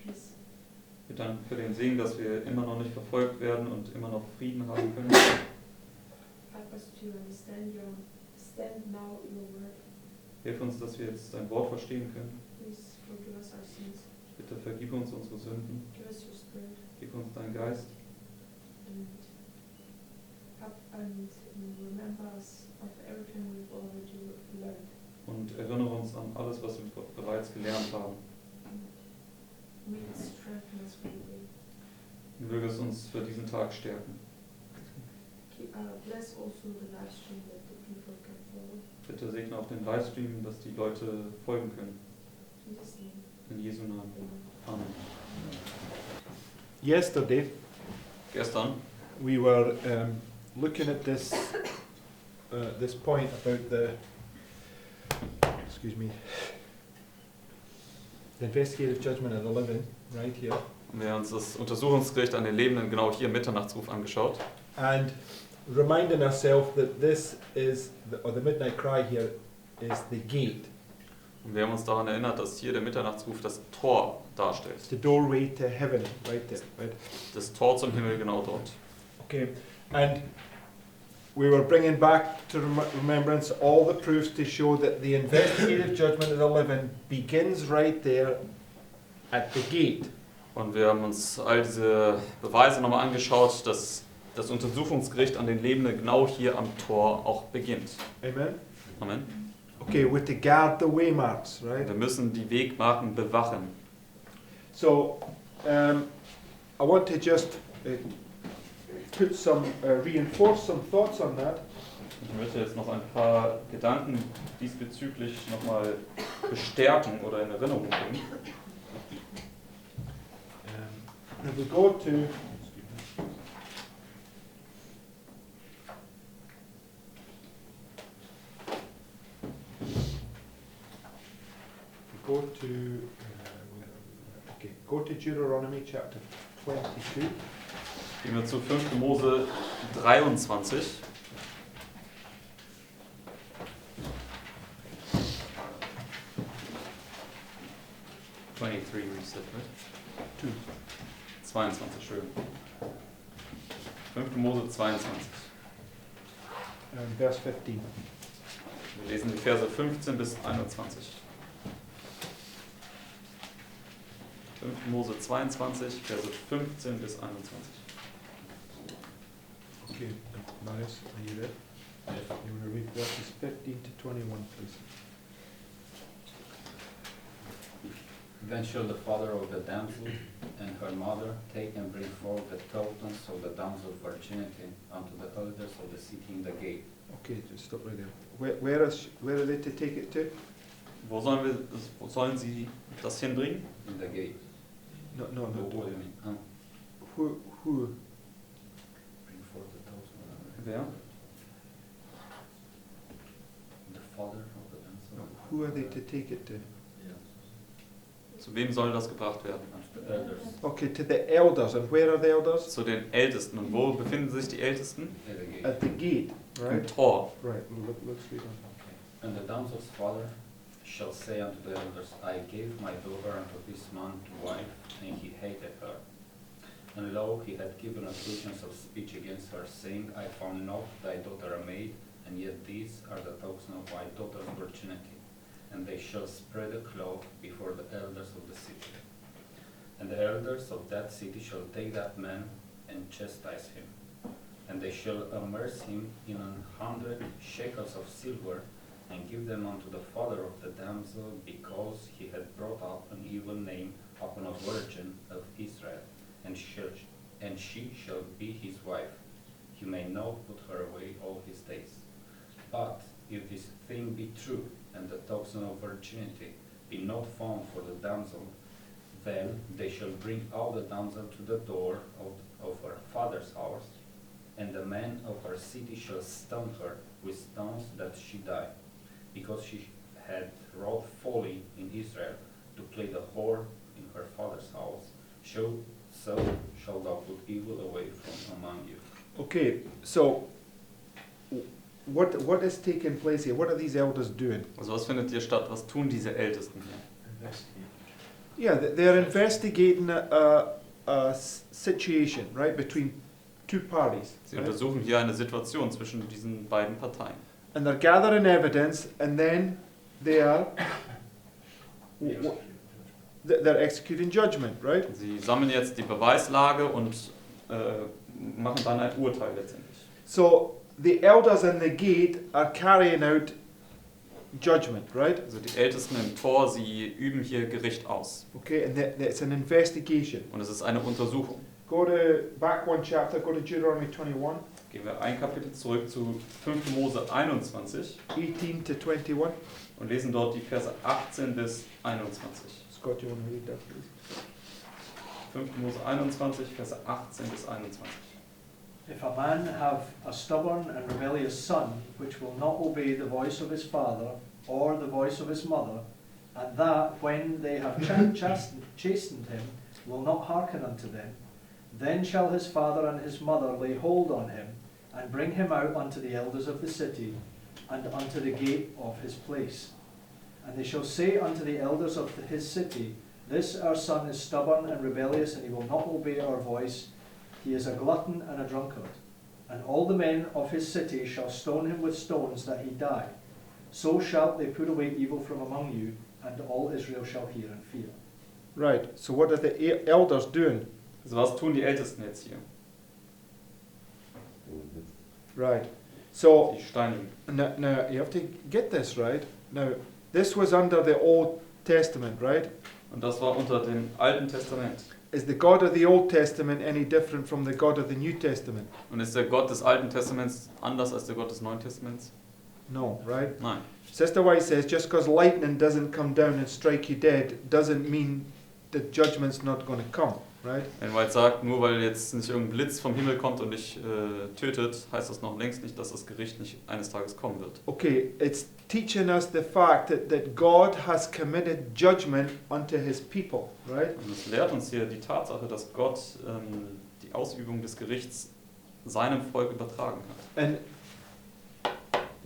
peace. Wir danken für den Segen, dass wir immer noch nicht verfolgt werden und immer noch Frieden haben können. Help us to understand now your word. Hilf uns, dass wir jetzt dein Wort verstehen können. Please forgive us our sins. Bitte vergib uns unsere Sünden. Give us your spirit. Gib uns deinen Geist. And help and remember us of everything we've already learned. Und erinnere uns an alles, was wir bereits gelernt haben. May it strengthen us for the day. Und möge es uns für diesen Tag stärken. Bless also the live stream that the people can follow. Bitte segne auch den Livestream, dass die Leute folgen können. In Jesus' name. In Jesu Namen. Amen. Yesterday, Gestern we were looking at this point about the investigative judgment of the living, right here, haben wir uns das Untersuchungsgericht an den Lebenden genau hier im Mitternachtsruf angeschaut. and reminding ourselves that this is the midnight cry here is the gate, Und wir haben uns daran erinnert, dass hier der Mitternachtsruf das Tor darstellt. it's the doorway to heaven, right there, right? Das Tor zum Himmel genau dort. Okay, and we were bringing back to remembrance all the proofs to show that the investigative judgment of the living begins right there at the gate. Und wir haben uns all diese Beweise nochmal angeschaut, dass das Untersuchungsgericht an den Lebenden genau hier am Tor auch beginnt. Amen? Amen. Okay, with the guard the way marks, right? Wir müssen die Wegmarken bewachen. So, I want to just reinforce some thoughts on that. Ich möchte jetzt noch ein paar Gedanken diesbezüglich nochmal bestärken oder in Erinnerung bringen. If we go to go to Deuteronomy chapter 22. Gehen wir zu 5. Mose 23. Reset, right? 22, schön. 5. Mose 22. Verse 15. Wir lesen die Verse 15 bis 21. 5. Mose 22, Verse 15 bis 21. Okay, Marius, are you there? Yes. You want to read verses 15 to 21, please? Then shall the father of the damsel and her mother take and bring forth the tokens of the damsel's virginity unto the elders of the city in the gate. Okay, just stop right there. Where are they to take it to? Wo sollen sie das hinbringen? In the gate. No. What do you mean? Oh. Who? Bring forth the tokens. Wer? The father of the damsel. Who are they to take it to? Zu wem soll das gebracht werden? The elders. Okay, to the elders. And where are the elders? Zu den Ältesten. Und wo befinden sich die Ältesten? At the gate. At the gate, Im right? Tor. Right, let's read on. And the damsel's father shall say unto the elders, I gave my daughter unto this man to wife, and he hated her. And lo, he had given occasions of speech against her, saying, I found not thy daughter a maid, and yet these are the tokens of my daughter's virginity. And they shall spread a cloth before the elders of the city. And the elders of that city shall take that man and chastise him. And they shall immerse him in 100 shekels of silver, and give them unto the father of the damsel, because he had brought up an evil name upon a virgin of Israel, and she shall be his wife. He may not put her away all his days. But if this thing be true, and the token of virginity be not found for the damsel, then they shall bring out the damsel to the door of her father's house, and the men of her city shall stone her with stones that she die, because she had wrought folly in Israel to play the whore in her father's house. So shall thou put evil away from among you. Okay, so what is taking place here? What are these elders doing? Also was findet hier statt? Was tun diese Ältesten hier? Yeah, they're investigating a situation, right, between two parties. Sie Right? untersuchen hier eine Situation zwischen diesen beiden Parteien. And they're gathering evidence, and then they are they're executing judgment, right? Sie sammeln jetzt die Beweislage und machen dann ein Urteil letztendlich. So the elders in the gate are carrying out judgment, right? Also die Ältesten im Tor, sie üben hier Gericht aus. Okay, and it's an investigation. Und es ist eine Untersuchung. Go to back one chapter, go to Deuteronomy 21, Gehen wir ein Kapitel zurück zu 5. Mose 21 18 to 21. und lesen dort die Verse 18 bis 21. Scott, you want to read that, please? 5. Mose 21, Verse 18 bis 21. If a man have a stubborn and rebellious son, which will not obey the voice of his father or the voice of his mother, and that, when they have chastened him, will not hearken unto them, then shall his father and his mother lay hold on him, and bring him out unto the elders of the city, and unto the gate of his place. And they shall say unto the elders of his city, This our son is stubborn and rebellious, and he will not obey our voice. He is a glutton and a drunkard. And all the men of his city shall stone him with stones that he die. So shalt they put away evil from among you, and all Israel shall hear and fear. Right, so what are the elders doing? Also was tun die Ältesten jetzt hier? Right, so Die steinigen. now you have to get this right. Now, this was under the Old Testament, right? Und das war unter dem Alten Testament. Is the God of the Old Testament any different from the God of the New Testament? Und ist der Gott des Alten Testaments anders als der Gott des Neuen Testaments? No, right? Nein. Sister White says just because lightning doesn't come down and strike you dead doesn't mean the judgment's not going to come, right? Wenn White sagt, nur weil jetzt nicht irgendein Blitz vom Himmel kommt und dich tötet, heißt das noch längst nicht, dass das Gericht nicht eines Tages kommen wird. Okay, it's teaching us the fact that God has committed judgment unto his people, right? Und es lehrt uns hier die Tatsache, dass Gott die Ausübung des Gerichts seinem Volk übertragen hat. And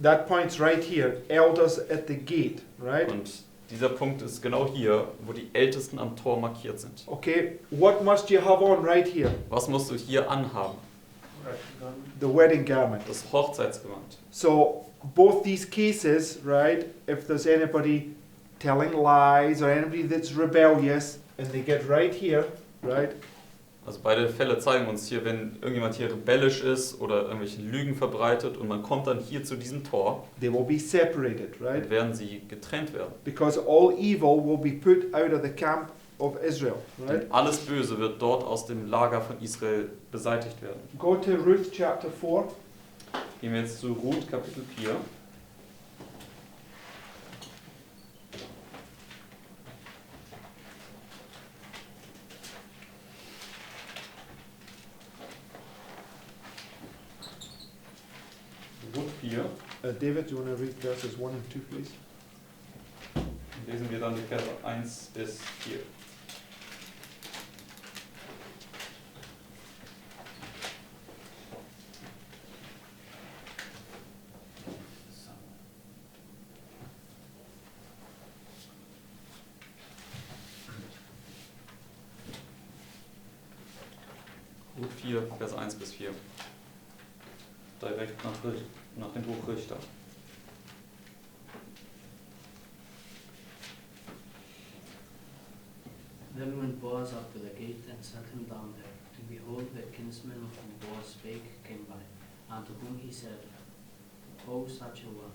that point's right here, elders at the gate, right? Und dieser Punkt ist genau hier, wo die Ältesten am Tor markiert sind. Okay, what must you have on right here? Was musst du hier anhaben? The wedding garment. Das Hochzeitsgewand. So both these cases, right, if there's anybody telling lies or anybody that's rebellious and they get right here, right, Also beide Fälle zeigen uns hier, wenn irgendjemand hier rebellisch ist oder irgendwelche Lügen verbreitet und man kommt dann hier zu diesem Tor, they will be separated, right? dann werden sie getrennt werden. Because all evil will be put out of the camp of Israel, right? Denn alles Böse wird dort aus dem Lager von Israel beseitigt werden. Go to Ruth chapter 4. Gehen wir jetzt zu Ruth Kapitel 4. Ruth 4. David, do you want to read verses 1 and 2, please? Lesen wir dann die Verse 1 bis 4. Ruth 4, Vers 1 bis 4. Direkt nach dem Buch Richter. Then went Boaz up to the gate and sat him down there. And behold, the kinsman of whom Boaz spake came by, and to whom he said, O such a one,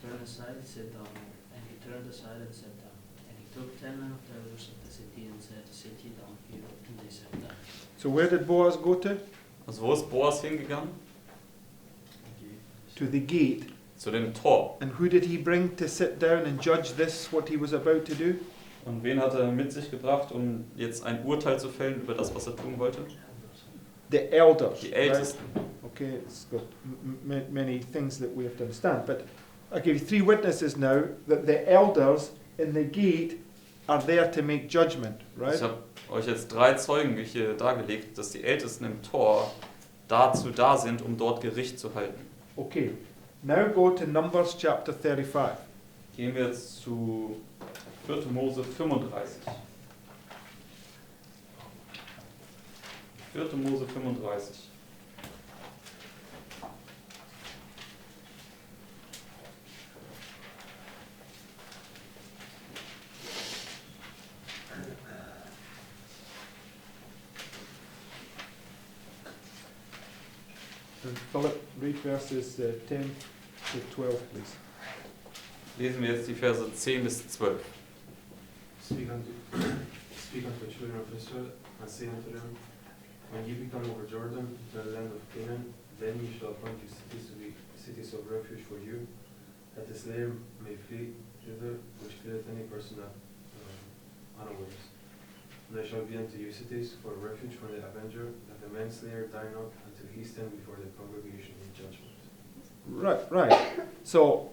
turn aside, sit down here. And he turned aside and sat down. And he took 10 men of the elders of the city and said, Sit ye down here. And they sat down. So where did Boaz go to? Also wo ist Boas hingegangen? To the gate. Zu dem Tor. And who did he bring to sit down and judge this, what he was about to do? Und wen hat er mit sich gebracht, um jetzt ein Urteil zu fällen über das, was er tun wollte? The elders. Die right? Ältesten. Okay, it's got many things that we have to understand. But I'll give you 3 witnesses now that the elders in the gate are there to make judgment, right? Ich habe euch jetzt 3 Zeugen hier dargelegt, dass die Ältesten im Tor dazu da sind, um dort Gericht zu halten. Okay, now go to Numbers chapter 35. Gehen wir jetzt zu 4. Mose 35. 4. Mose 35. And Philip, read verses 10 to 12, please. Lesen wir jetzt die Verse 10 bis 12. Speak unto the children of Israel, and say unto them, when ye become over Jordan, to the land of Canaan, then ye shall appoint you cities to be cities of refuge for you, that the slayer may flee thither, which killeth any person unawares. And they shall be unto you cities for a refuge from the avenger, that the manslayer die not until he stand before the congregation in judgment. Right. So,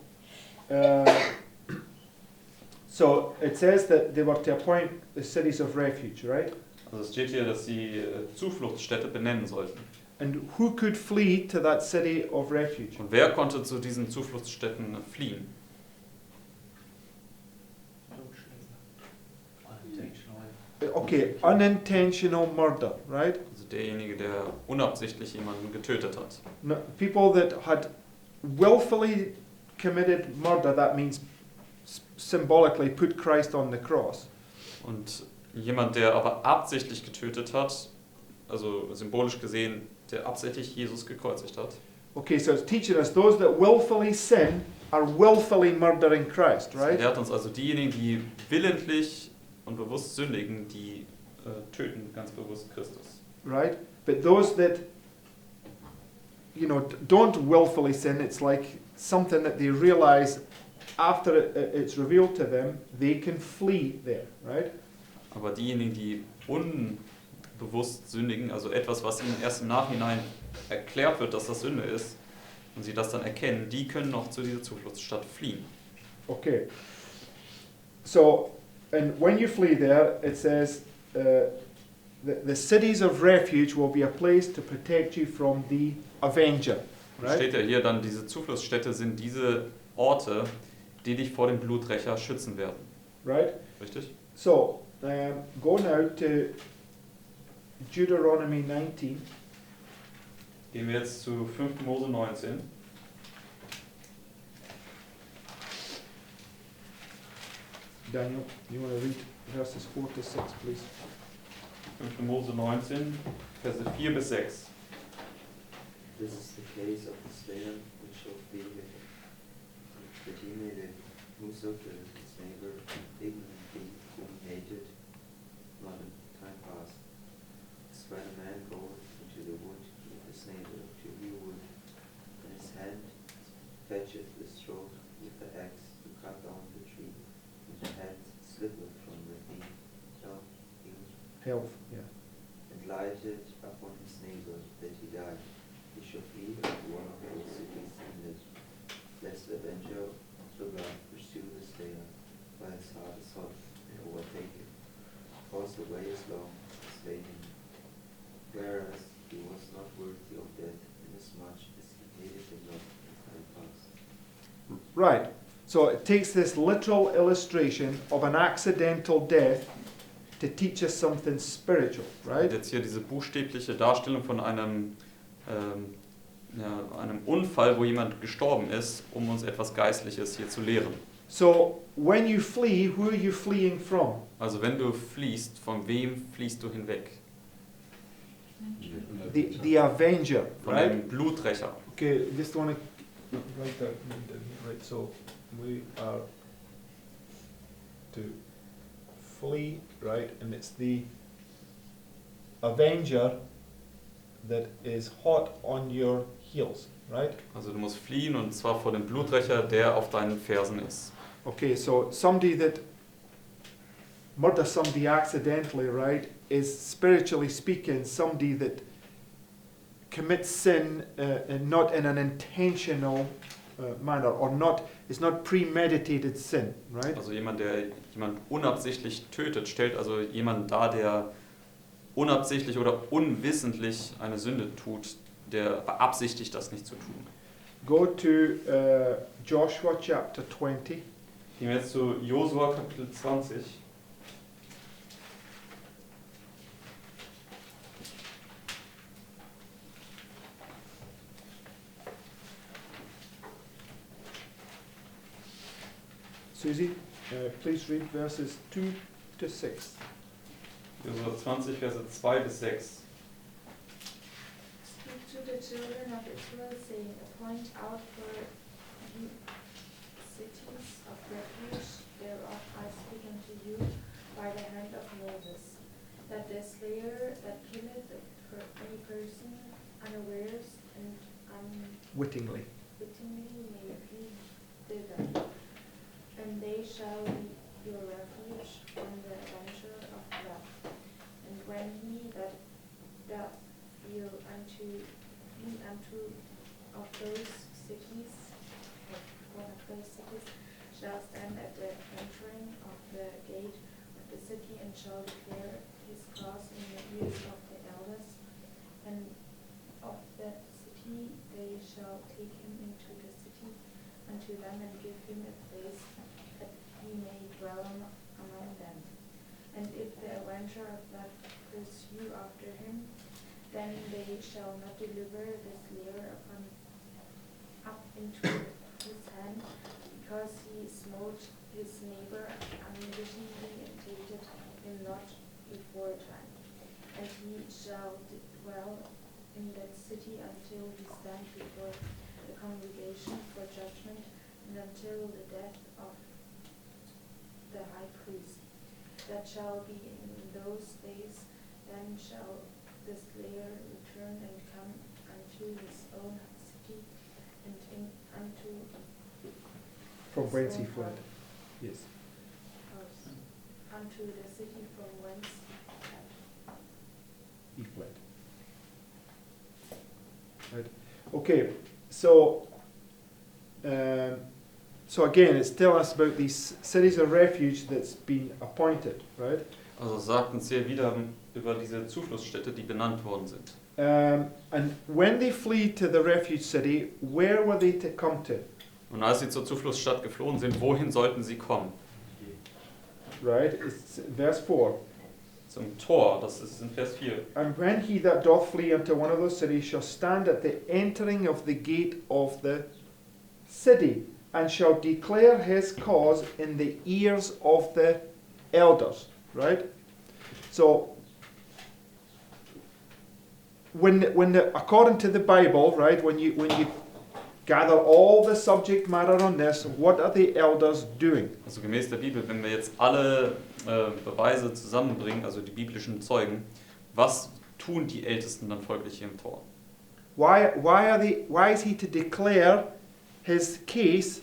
so it says that they were to appoint the cities of refuge, right? Also es steht hier, dass sie Zufluchtsstädte benennen sollten. And who could flee to that city of refuge? Und wer konnte zu diesen Zufluchtsstätten fliehen? Okay, unintentional murder, right? Also derjenige, der unabsichtlich jemanden getötet hat. No, people that had willfully committed murder, that means symbolically put Christ on the cross. Und jemand, der aber absichtlich getötet hat, also symbolisch gesehen, der absichtlich Jesus gekreuzigt hat. Okay, so it's teaching us those that willfully sin are willfully murdering Christ, right? Er lehrt uns also diejenigen, die willentlich und bewusst sündigen, die töten ganz bewusst Christus. Right? But those that, you know, don't willfully sin, it's like something that they realize after it's revealed to them, they can flee there, right? Aber diejenigen, die unbewusst sündigen, also etwas, was ihnen erst im Nachhinein erklärt wird, dass das Sünde ist, und sie das dann erkennen, die können noch zu dieser Zufluchtsstadt fliehen. Okay. So, and when you flee there, it says the cities of refuge will be a place to protect you from the avenger, right? Steht ja hier dann, diese Zufluchtsstädte sind diese Orte, die dich vor dem Bluträcher schützen werden. Right? Richtig? So, go now to Deuteronomy 19. Gehen wir jetzt zu 5. Mose 19. Daniel, you want to read verses 4 to 6, please? 5. Mose 19, Verse 4 bis 6. This is the case of the slayer which shall flee with him, that he may live, whoso killeth his neighbor ignorantly, whom he hated, not in time past. As when a man goeth into the wood with his neighbor to hew wood, and his hand fetcheth the stroke with the axe to cut down the tree, and the hand slippeth from the thing, Health, yeah. and lighted upon his neighbor that he died. He shall flee unto one of those cities and live, lest the avenger of the blood pursue the slayer by his heart is hot and overtake him. Because the way is long to slay him, whereas he was not worthy of death, inasmuch as he hated him not in time past. Right. So it takes this literal illustration of an accidental death to teach us something spiritual, right? Jetzt hier diese buchstäbliche Darstellung von einem Unfall, wo jemand gestorben ist, um uns etwas Geistliches hier zu lehren. So when you flee, who are you fleeing from? Also wenn du fliehst, von wem fliehst du hinweg? The avenger, Von right? dem Bluträcher. Okay, just want to write that right. So we are to flee, right? And it's the avenger that is hot on your heels, right? Also du musst fliehen, und zwar vor dem Bluträcher, der auf deinen Fersen ist. Okay, so somebody that murders somebody accidentally, right, is spiritually speaking somebody that commits sin and not in an intentional manner, or not, it's not premeditated sin, right? Also jemand, der jemand unabsichtlich tötet, stellt also jemanden dar, der unabsichtlich oder unwissentlich eine Sünde tut, der beabsichtigt, das nicht zu tun. Go to Joshua chapter 20. Gehen wir jetzt zu Josua Kapitel 20. Susie, please read verses 2 to 6. Josua 20, Verse 2 bis 6. Speak to the children of Israel, saying, Appoint out for you cities of refuge, thereof I speak unto you by the hand of Moses, that the slayer that killeth any person unawares and Wittingly. unwittingly may flee thither, and they shall be your refuge from the adventure of blood. And when he that doth feel unto of those cities, one of those cities, shall stand at the entering of the gate of the city, and shall declare his cause in the ears of the elders, and of that city they shall take him into the city unto them, and give him a place that he may dwell among them. And if the avenger of that pursue after him, then they shall not deliver the slayer up into his hand, because he smote his neighbor unwittingly and tasted him not before time. And he shall dwell in that city until he stand before the congregation for judgment, and until the death of the high priest. That shall be in those days. Then shall the slayer return and come unto his own city, and unto From his whence he own fled. Yes. house, unto the city from whence He fled. Right. Okay, so again, it's telling us about these cities of refuge that's been appointed, right? Also es sagt uns hier wieder über diese Zufluchtsstädte, die benannt worden sind. And when they flee to the refuge city, where were they to come to? Und als sie zur Zufluchtsstadt geflohen sind, wohin sollten sie kommen? Right? It's verse 4. Zum Tor, das ist in Vers 4. And when he that doth flee unto one of those cities shall stand at the entering of the gate of the city, and shall declare his cause in the ears of the elders. Right? So, according to the Bible, right, when you gather all the subject matter on this, what are the elders doing? Also gemäß der Bibel, wenn wir jetzt alle Beweise zusammenbringen, also die biblischen Zeugen, was tun die Ältesten dann folglich hier im Tor? Why is he to declare his case?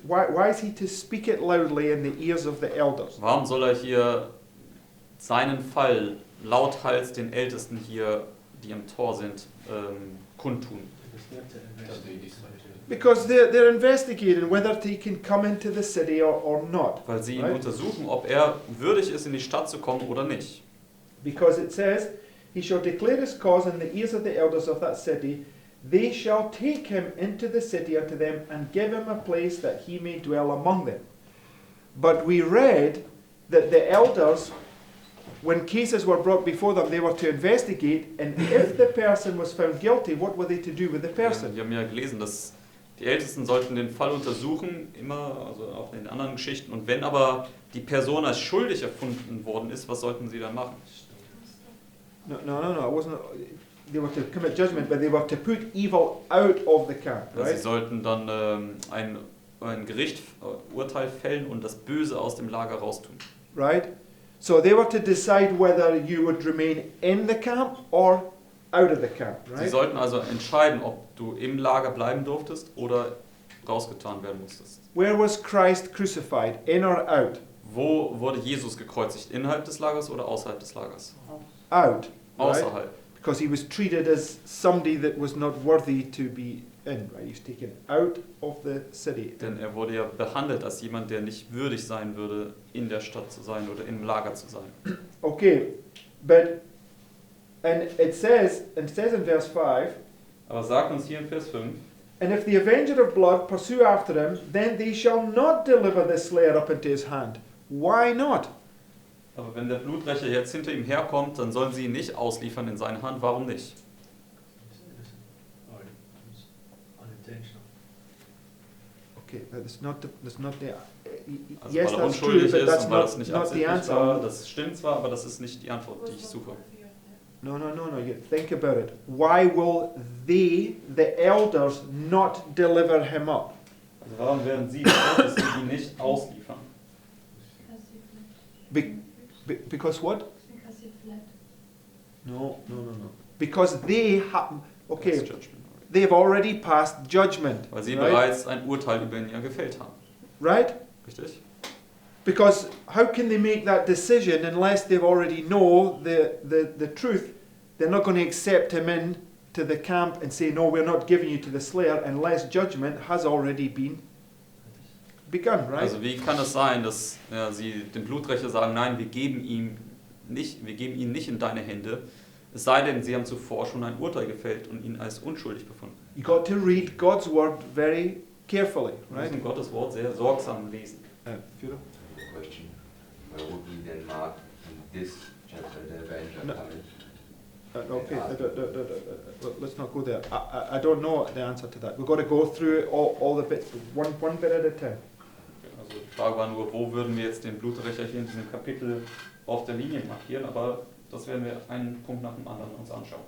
Why is he to speak it loudly in the ears of the elders? Warum soll er hier seinen Fall lauthals den Ältesten hier, die im Tor sind, kundtun? Because they're investigating whether he can come into the city or not. Weil sie ihn Right? untersuchen, ob er würdig ist, in die Stadt zu kommen oder nicht. Because it says, he shall declare his cause in the ears of the elders of that city. They shall take him into the city unto them, and give him a place that he may dwell among them. But we read that the elders, when cases were brought before them, they were to investigate, and if the person was found guilty, what were they to do with the person? Wir haben ja gelesen, dass die Ältesten sollten den Fall untersuchen, immer, also auch in den anderen Geschichten. Und wenn aber die Person als schuldig erfunden worden ist, was sollten sie dann machen? No, it wasn't. They were to commit judgment, but they were to put evil out of the camp, Sie right? sollten dann ein Gericht, Urteil fällen und das Böse aus dem Lager raustun. Right? So they were to decide whether you would remain in the camp or out of the camp, Sie right? sollten also entscheiden, ob du im Lager bleiben durftest oder rausgetan werden musstest. Where was Christ crucified, in or out? Wo wurde Jesus gekreuzigt? Innerhalb des Lagers oder außerhalb des Lagers? Out, right? Außerhalb. Because he was treated as somebody that was not worthy to be in, right? He was taken out of the city. Denn er wurde ja behandelt als jemand, der nicht würdig sein würde, in der Stadt zu sein oder im Lager zu sein. Okay, but and it says in verse 5, Aber sagt uns hier in Vers 5, and if the avenger of blood pursue after him, then they shall not deliver the slayer up into his hand. Why not? aber wenn der Bluträcher jetzt hinter ihm herkommt, dann sollen sie ihn nicht ausliefern in seine Hand. Warum nicht? Okay, that's not the Also yes, weil er that's true, unschuldig but ist that's und weil das not, nicht not the absichtlich war, answer. das stimmt zwar, aber das ist nicht die Antwort, die ich suche. No. You think about it. Why will they, the elders, not deliver him up? Also warum werden sie, die Ältesten, ihn nicht ausliefern? Because what? Because he fled. No. Because they have. Das Okay, Judgment. they've already passed judgment. Weil sie right? bereits ein Urteil über ihn ja gefällt haben. Right? Richtig? Because how can they make that decision unless they've already know the truth? They're not going to accept him in to the camp and say, no, we're not giving you to the slayer unless judgment has already been begun, right? Also wie kann es sein, dass sie dem Bluträcher sagen, nein, wir geben ihn nicht in deine Hände, es sei denn, sie haben zuvor schon ein Urteil gefällt und ihn als unschuldig befunden. You got to read God's word very carefully, Wir right? müssen Gottes Wort sehr sorgsam lesen. Führer? Question: where would we then mark in this chapter the avenger No. coming? Okay, let's not go there. I don't know the answer to that. We've got to go through all the bits, one bit at a time. Also die Frage war nur, wo würden wir jetzt den Bluträcher hier in diesem Kapitel auf der Linie markieren, aber das werden wir einen Punkt nach dem anderen uns anschauen.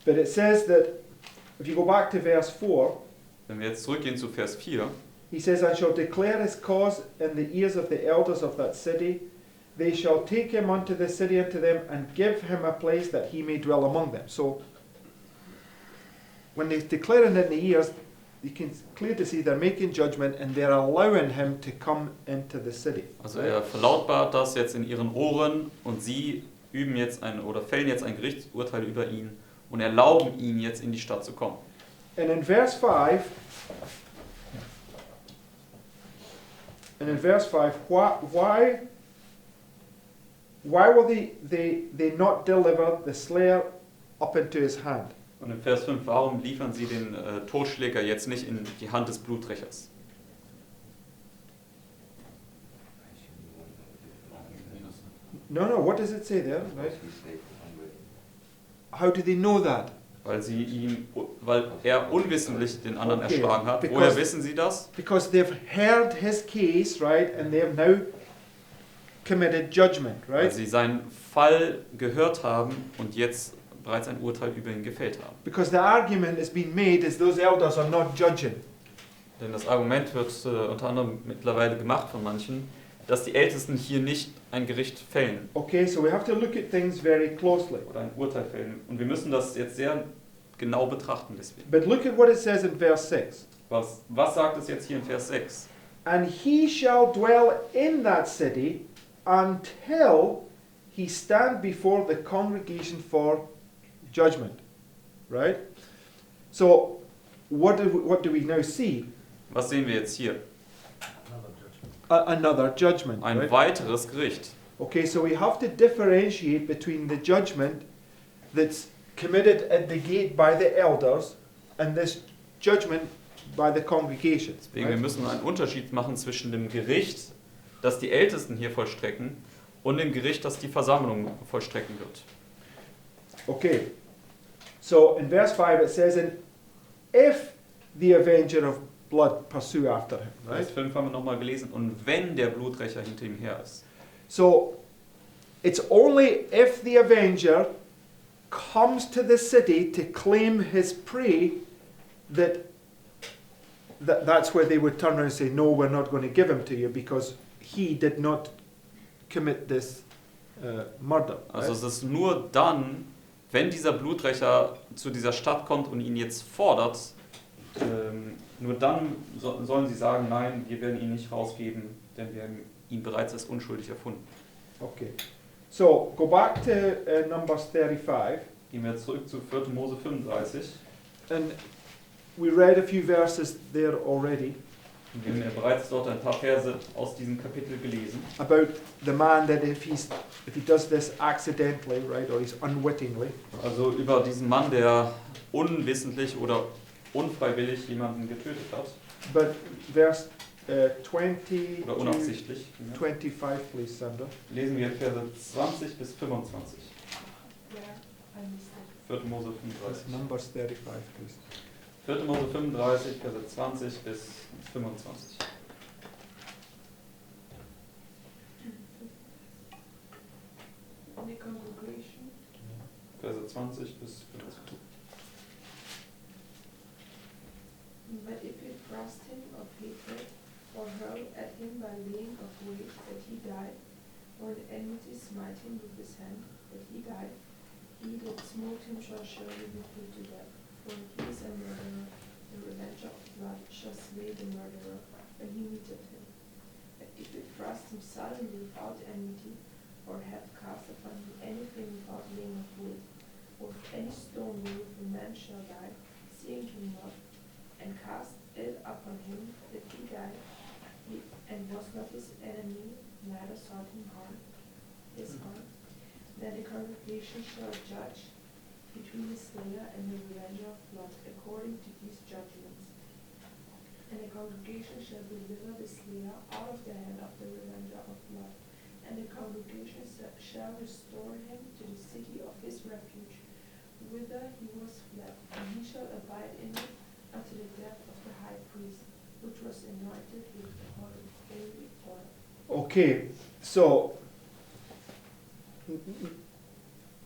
But it says that, if you go back to verse 4, Wenn wir jetzt zurückgehen zu Vers 4, he says, I shall declare his cause in the ears of the elders of that city. They shall take him unto the city unto them and give him a place that he may dwell among them. So, when they declare it in the ears, you can clear to see they're making judgment and they're allowing him to come into the city. also er verlautbart das jetzt in ihren Ohren und sie üben jetzt fällen jetzt ein Gerichtsurteil über ihn und erlauben ihn jetzt in die Stadt zu kommen. And in verse 5, why will they not deliver the slayer up into his hand? Und in Vers 5, warum liefern sie den Totschläger jetzt nicht in die Hand des Bluträchers? No, what does it say there? Right? Because he's faithful and willing. How do they know that? Weil er unwissentlich den anderen Okay, erschlagen hat. because- Woher wissen sie das? Because they've heard his case, right, and they have now committed judgment, Weil right? sie seinen Fall gehört haben und jetzt bereits ein Urteil über ihn gefällt haben. Because the argument has been made is those elders are not judging. Denn das Argument wird unter anderem mittlerweile gemacht von manchen, dass die Ältesten hier nicht ein Gericht fällen Okay, so we have to look at things very closely. oder ein Urteil fällen. Und wir müssen das jetzt sehr genau betrachten deswegen. But look at what it says in verse 6. Was sagt es jetzt hier in Vers 6? And he shall dwell in that city until he stand before the congregation for judgment. Right? So, what do we now see? Was sehen wir jetzt hier? Another judgment. Ein Right? weiteres Gericht. Okay, so we have to differentiate between the judgment that's committed at the gate by the elders and this judgment by the congregation. Deswegen wir müssen einen Unterschied machen zwischen dem Gericht, das die Ältesten hier vollstrecken, und dem Gericht, das die Versammlung vollstrecken wird. Okay, so in verse 5 it says, and if the avenger of blood pursue after him, right? Vers 5 haben wir nochmal gelesen. Und wenn der Bluträcher hinter ihm her ist. So it's only if the avenger comes to the city to claim his prey that's where they would turn around and say, no, we're not going to give him to you because he did not commit this murder. Also Right? es ist nur dann, wenn dieser Bluträcher zu dieser Stadt kommt und ihn jetzt fordert, nur dann sollen sie sagen, nein, wir werden ihn nicht rausgeben, denn wir haben ihn bereits als unschuldig erfunden. Okay, so go back to Numbers 35. Gehen wir zurück zu 4. Mose 35. And we read a few verses there already Und wir haben ja bereits dort ein paar Verse aus diesem Kapitel gelesen. about the man that if he does this accidentally, right, or he's unwittingly, Also über diesen Mann, der unwissentlich oder unfreiwillig jemanden getötet hat. but verse 20 Oder to unabsichtlich. 25, please, Sandra. Lesen wir Verse 20 bis 25. Where? I missed it. 4. Mose 35. Numbers 35, please. 4. Mose 35, Verse 20 bis 25. In the congregation, Verse 20 bis 25. but if it thrust him of hatred, or hurl at him by laying of wage that he died, or in enmity smite him with his hand that he died, he that smote him shall surely be put to death. For he is a murderer, the revenger of blood shall slay the murderer when he meeteth him. But if it thrust him suddenly without enmity, or hath cast upon him anything without laying of wood, or with any stone wherewith the man shall die, seeing him not, and cast it upon him that he died, and was not his enemy, neither sought him his harm, then the congregation shall judge between the slayer and the revenger of blood according to these judgments. And the congregation shall deliver the slayer out of the hand of the revenger of blood, and the congregation shall restore him to the city of his refuge, whither he was fled, and he shall abide in it until the death of the high priest, which was anointed with the holy oil. Okay, so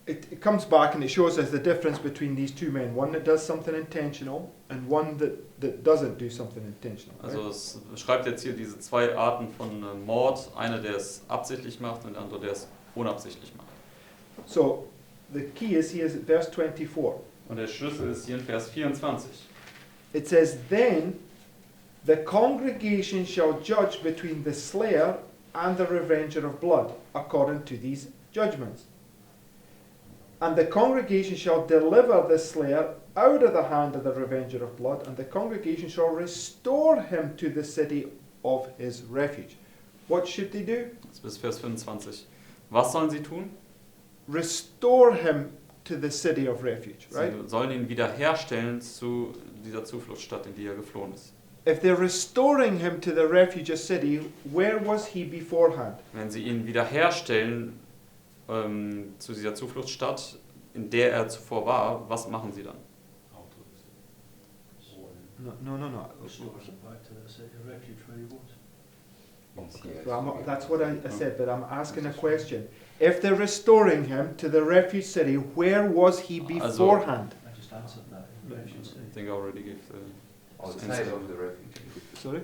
it comes back and it shows us the difference between these two men. One that does something intentional and one that doesn't do something intentional. Right? Also es beschreibt jetzt hier diese zwei Arten von Mord. Einer, der es absichtlich macht und der andere, der es unabsichtlich macht. So the key is here is verse 24. Und der Schlüssel ist hier in Vers 24. It says, then the congregation shall judge between the slayer and the revenger of blood, according to these judgments. And the congregation shall deliver the slayer out of the hand of the revenger of blood, and the congregation shall restore him to the city of his refuge. What should they do? Das ist bis Vers 25. Was sollen sie tun? Restore him to the city of refuge, right? Sie sollen ihn wiederherstellen zu dieser Zufluchtsstadt, in die er geflohen ist. If they're restoring him to the refuge city, where was he beforehand? Wenn sie ihn wiederherstellen zu dieser Zufluchtsstadt, in der er zuvor war, was machen sie dann? No. Restores it back to the city of refuge where he was. So that's what I said, but I'm asking a question. If they're restoring him to the refuge city, where was he beforehand? I just answered that. In refuge city. I think I already gave the Outside of the refuge. Sorry?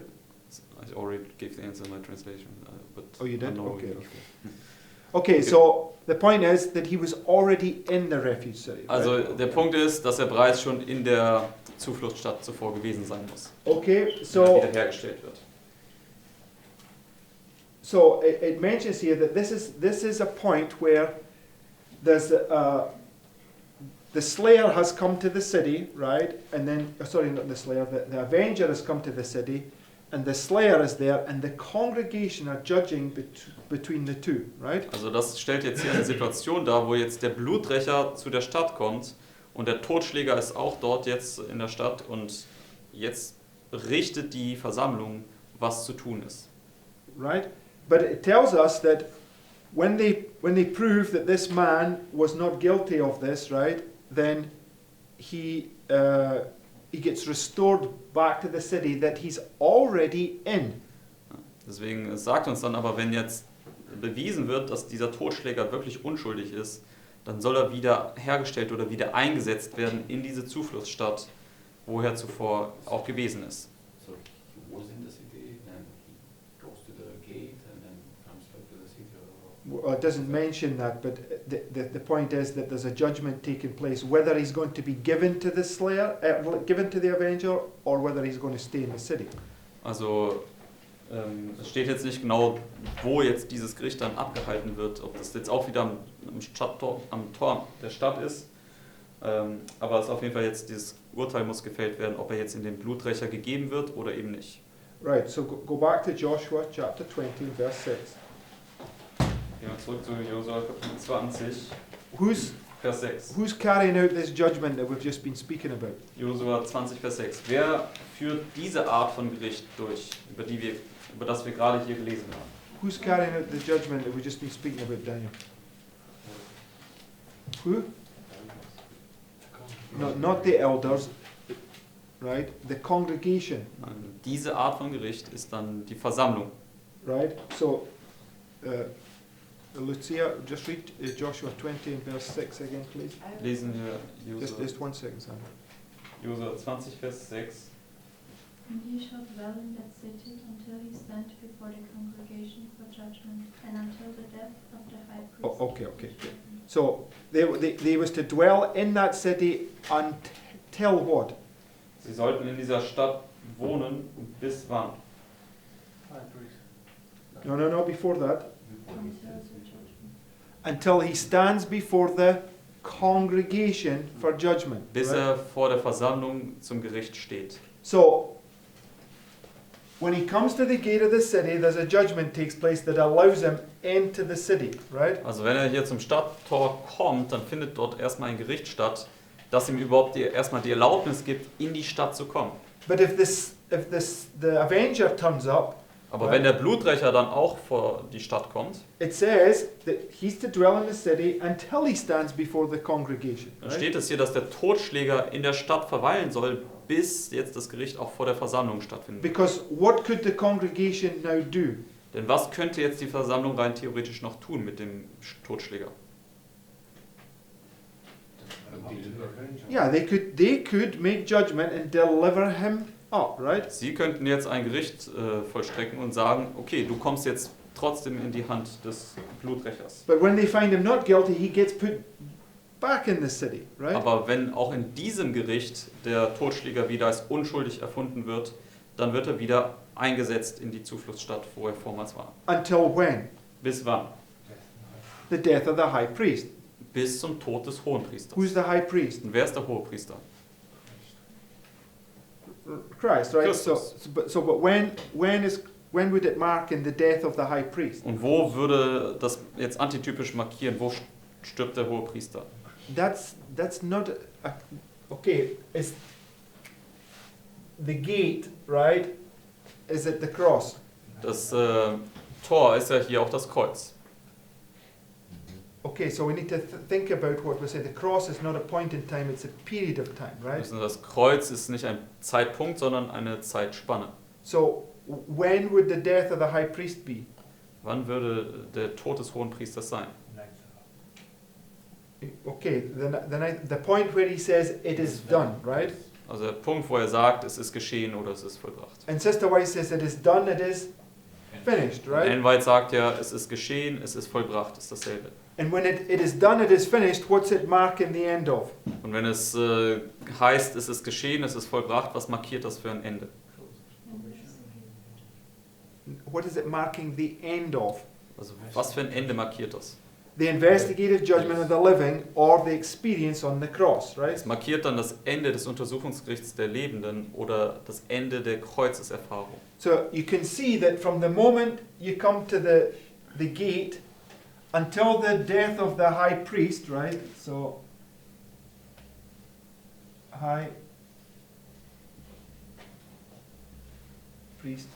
I already gave the answer in my translation. But Oh, you did? I know Okay. it. Okay, so the point is that he was already in the refuge city. Right? Also der Punkt ist, dass er bereits schon in der Zufluchtsstadt zuvor gewesen sein muss, Okay, wenn er so wiederhergestellt wird. so it mentions here that this is a point where there's the slayer has come to the city, right? And then sorry, not the slayer, the avenger has come to the city, and the slayer is there, and the congregation are judging between the two, right? Also das stellt jetzt hier eine Situation dar, wo jetzt der Bluträcher zu der Stadt kommt und der Totschläger ist auch dort jetzt in der Stadt und jetzt berichtet die Versammlung, was zu tun ist. Right? But it tells us that when they prove that this man was not guilty of this, right, then he gets restored back to the city that he's already in. Deswegen es sagt uns dann aber, wenn jetzt bewiesen wird, dass dieser Totschläger wirklich unschuldig ist, dann soll er wieder hergestellt oder wieder eingesetzt werden in diese Zufluchtsstadt, wo er zuvor auch gewesen ist. So he was in the city, then he goes to the gate and then comes back to the city. Well, it doesn't mention that, but the point is that there's a judgment taking place, whether he's going to be given to the slayer, given to the avenger, or whether he's going to stay in the city. Also es steht jetzt nicht genau, wo jetzt dieses Gericht dann abgehalten wird, ob das jetzt auch wieder am Tor der Stadt ist, aber es ist auf jeden Fall jetzt, dieses Urteil muss gefällt werden, ob er jetzt in den Bluträcher gegeben wird oder eben nicht. Right, so go back to Joshua chapter 20, verse 6. Gehen wir zurück zu Josua Kapitel 20, Who's Vers 6. Who's carrying out this judgment that we've just been speaking about? Josua 20, Vers 6. Wer führt diese Art von Gericht durch, über das wir gerade hier gelesen haben? Who's carrying out the judgment that we've just been speaking about, Daniel? Who? No, not the elders. right, the congregation, Diese Art von Gericht ist dann die Versammlung. right? So, Lucia, just read Joshua 20 and verse 6 again, please. Lesen wir Just 1 second, Sandra. Josua 20, Vers 6. And he shall dwell in that city until he stand before the congregation for judgment, and until the death of the high priest. Oh, okay, okay. So, they was to dwell in that city until what? Sie sollten in dieser Stadt wohnen bis wann? No, before that. Until the judgment. Until he stands before the congregation for judgment. Bis right? er vor der Versammlung zum Gericht steht. So, when he comes to the gate of the city, there's a judgment takes place that allows him into the city, right? Also wenn er hier zum Stadttor kommt, dann findet dort erstmal ein Gericht statt, das ihm überhaupt erstmal die Erlaubnis gibt, in die Stadt zu kommen. But if the avenger turns up, Aber wenn der Bluträcher dann auch vor die Stadt kommt, it says that he's to dwell in the city until he stands before the congregation. dann Right? steht es hier, dass der Totschläger in der Stadt verweilen soll, bis jetzt das Gericht auch vor der Versammlung stattfindet. Because what could the congregation now do? Denn was könnte jetzt die Versammlung rein theoretisch noch tun mit dem Totschläger? Yeah, they could make judgment and deliver him up, right? Sie könnten jetzt ein Gericht vollstrecken und sagen, okay, du kommst jetzt trotzdem in die Hand des Bluträchers. But when they find him not guilty, he gets put back in the city, right? Aber wenn auch in diesem Gericht der Totschläger wieder als unschuldig erfunden wird, dann wird er wieder eingesetzt in die Zufluchtsstadt, wo er vormals war. Until when? Bis wann? The death of the high priest. Bis zum Tod des Hohenpriesters. Who's the high priest? Und wer ist der Hohepriester? Christ, right? Christus. But when would it mark in the death of the high priest? Und wo würde das jetzt antitypisch markieren? Wo stirbt der Hohepriester? That's not okay. It's the gate, right? Is at the cross. Das Tor ist ja hier auch das Kreuz. Okay, so we need to think about what we say. The cross is not a point in time; it's a period of time, right? Also das Kreuz ist nicht ein Zeitpunkt, sondern eine Zeitspanne. So when would the death of the high priest be? Wann würde der Tod des Hohenpriesters sein? Okay, the point where he says it is done, right? Also der Punkt, wo er sagt, es ist geschehen oder es ist vollbracht. And Sister White says it is done, it is finished, right? Enweit sagt ja, es ist geschehen, es ist vollbracht, ist dasselbe. And when it is done, it is finished, what's it mark in the end of? Und wenn es heißt, es ist geschehen, es ist vollbracht, was markiert das für ein Ende? What is it marking the end of? Also was für ein Ende markiert das? The investigative judgment of the living or the experience on the cross, right? Es markiert dann das Ende des Untersuchungsgerichts der Lebenden oder das Ende der Kreuzeserfahrung. So you can see that from the moment you come to the gate until the death of the high priest, right? So high priest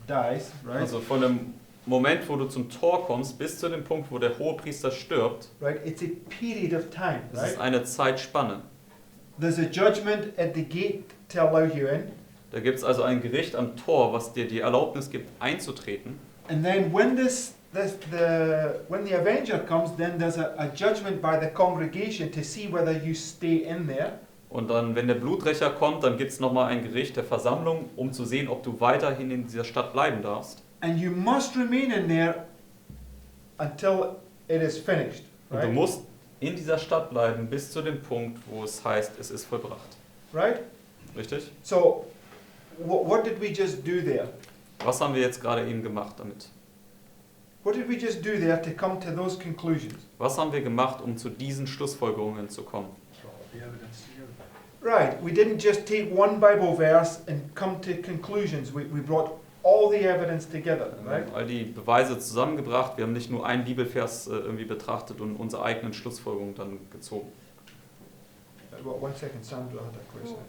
dies, right? Also von dem Moment, wo du zum Tor kommst, bis zu dem Punkt, wo der Hohepriester stirbt, Right? It's a period of time, das right? ist eine Zeitspanne. There's a judgment at the gate to allow you in. Da gibt es also ein Gericht am Tor, was dir die Erlaubnis gibt, einzutreten. And then when when the avenger comes, then there's a judgment by the congregation to see whether you stay in there. Und dann, wenn der Bluträcher kommt, dann gibt es nochmal ein Gericht der Versammlung, um zu sehen, ob du weiterhin in dieser Stadt bleiben darfst. And you must remain in there until it is finished. Und du Right? musst in dieser Stadt bleiben, bis zu dem Punkt, wo es heißt, es ist vollbracht. Right? Richtig? So, what did we just do there? Was haben wir jetzt gerade eben gemacht damit? What did we just do there to come to those conclusions? Was haben wir gemacht, um zu diesen Schlussfolgerungen zu kommen? Right, we didn't just take one Bible verse and come to conclusions. We brought all the evidence together, Wir right? haben all die Beweise zusammengebracht. Wir haben nicht nur einen Bibelvers irgendwie betrachtet und unsere eigenen Schlussfolgerungen dann gezogen. Well, 1 second, Sandra had a question.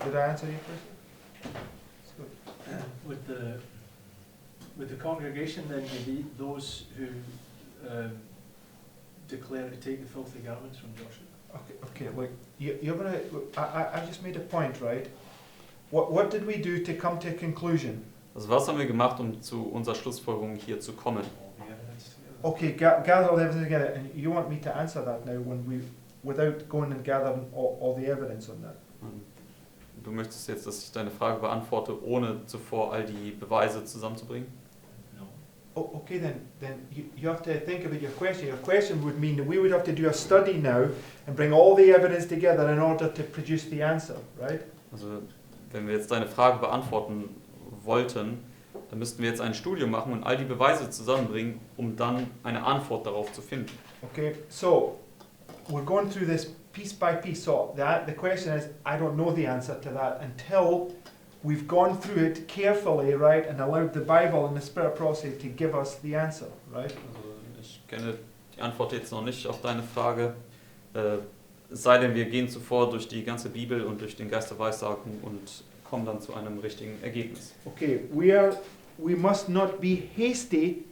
Did I answer your question? It's good. With the congregation, then you those who declare to take the filthy garments from Joshua. Okay, look, you're gonna, I just made a point, right? What did we do to come to a conclusion? Also was haben wir gemacht, um zu unserer Schlussfolgerung hier zu kommen? Okay, gather all the evidence together, and you want me to answer that now without going and gathering all the evidence on that? Du möchtest jetzt, dass ich deine Frage beantworte, ohne zuvor all die Beweise zusammenzubringen? Oh, okay, then you have to think about your question. Your question would mean that we would have to do a study now and bring all the evidence together in order to produce the answer, right? Also, wenn wir jetzt deine Frage beantworten wollten, dann müssten wir jetzt ein Studium machen und all die Beweise zusammenbringen, um dann eine Antwort darauf zu finden. Okay, so we're going through this piece by piece. So the question is, I don't know the answer to that until we've gone through it carefully, right, and allowed the Bible and the Spirit process to give us the answer, right? Also, ich kenne die Antwort jetzt noch nicht auf deine Frage. Es sei denn, wir gehen zuvor durch die ganze Bibel und durch den Geist der Weissagung und kommen dann zu einem richtigen Ergebnis. Okay, we must not be hasty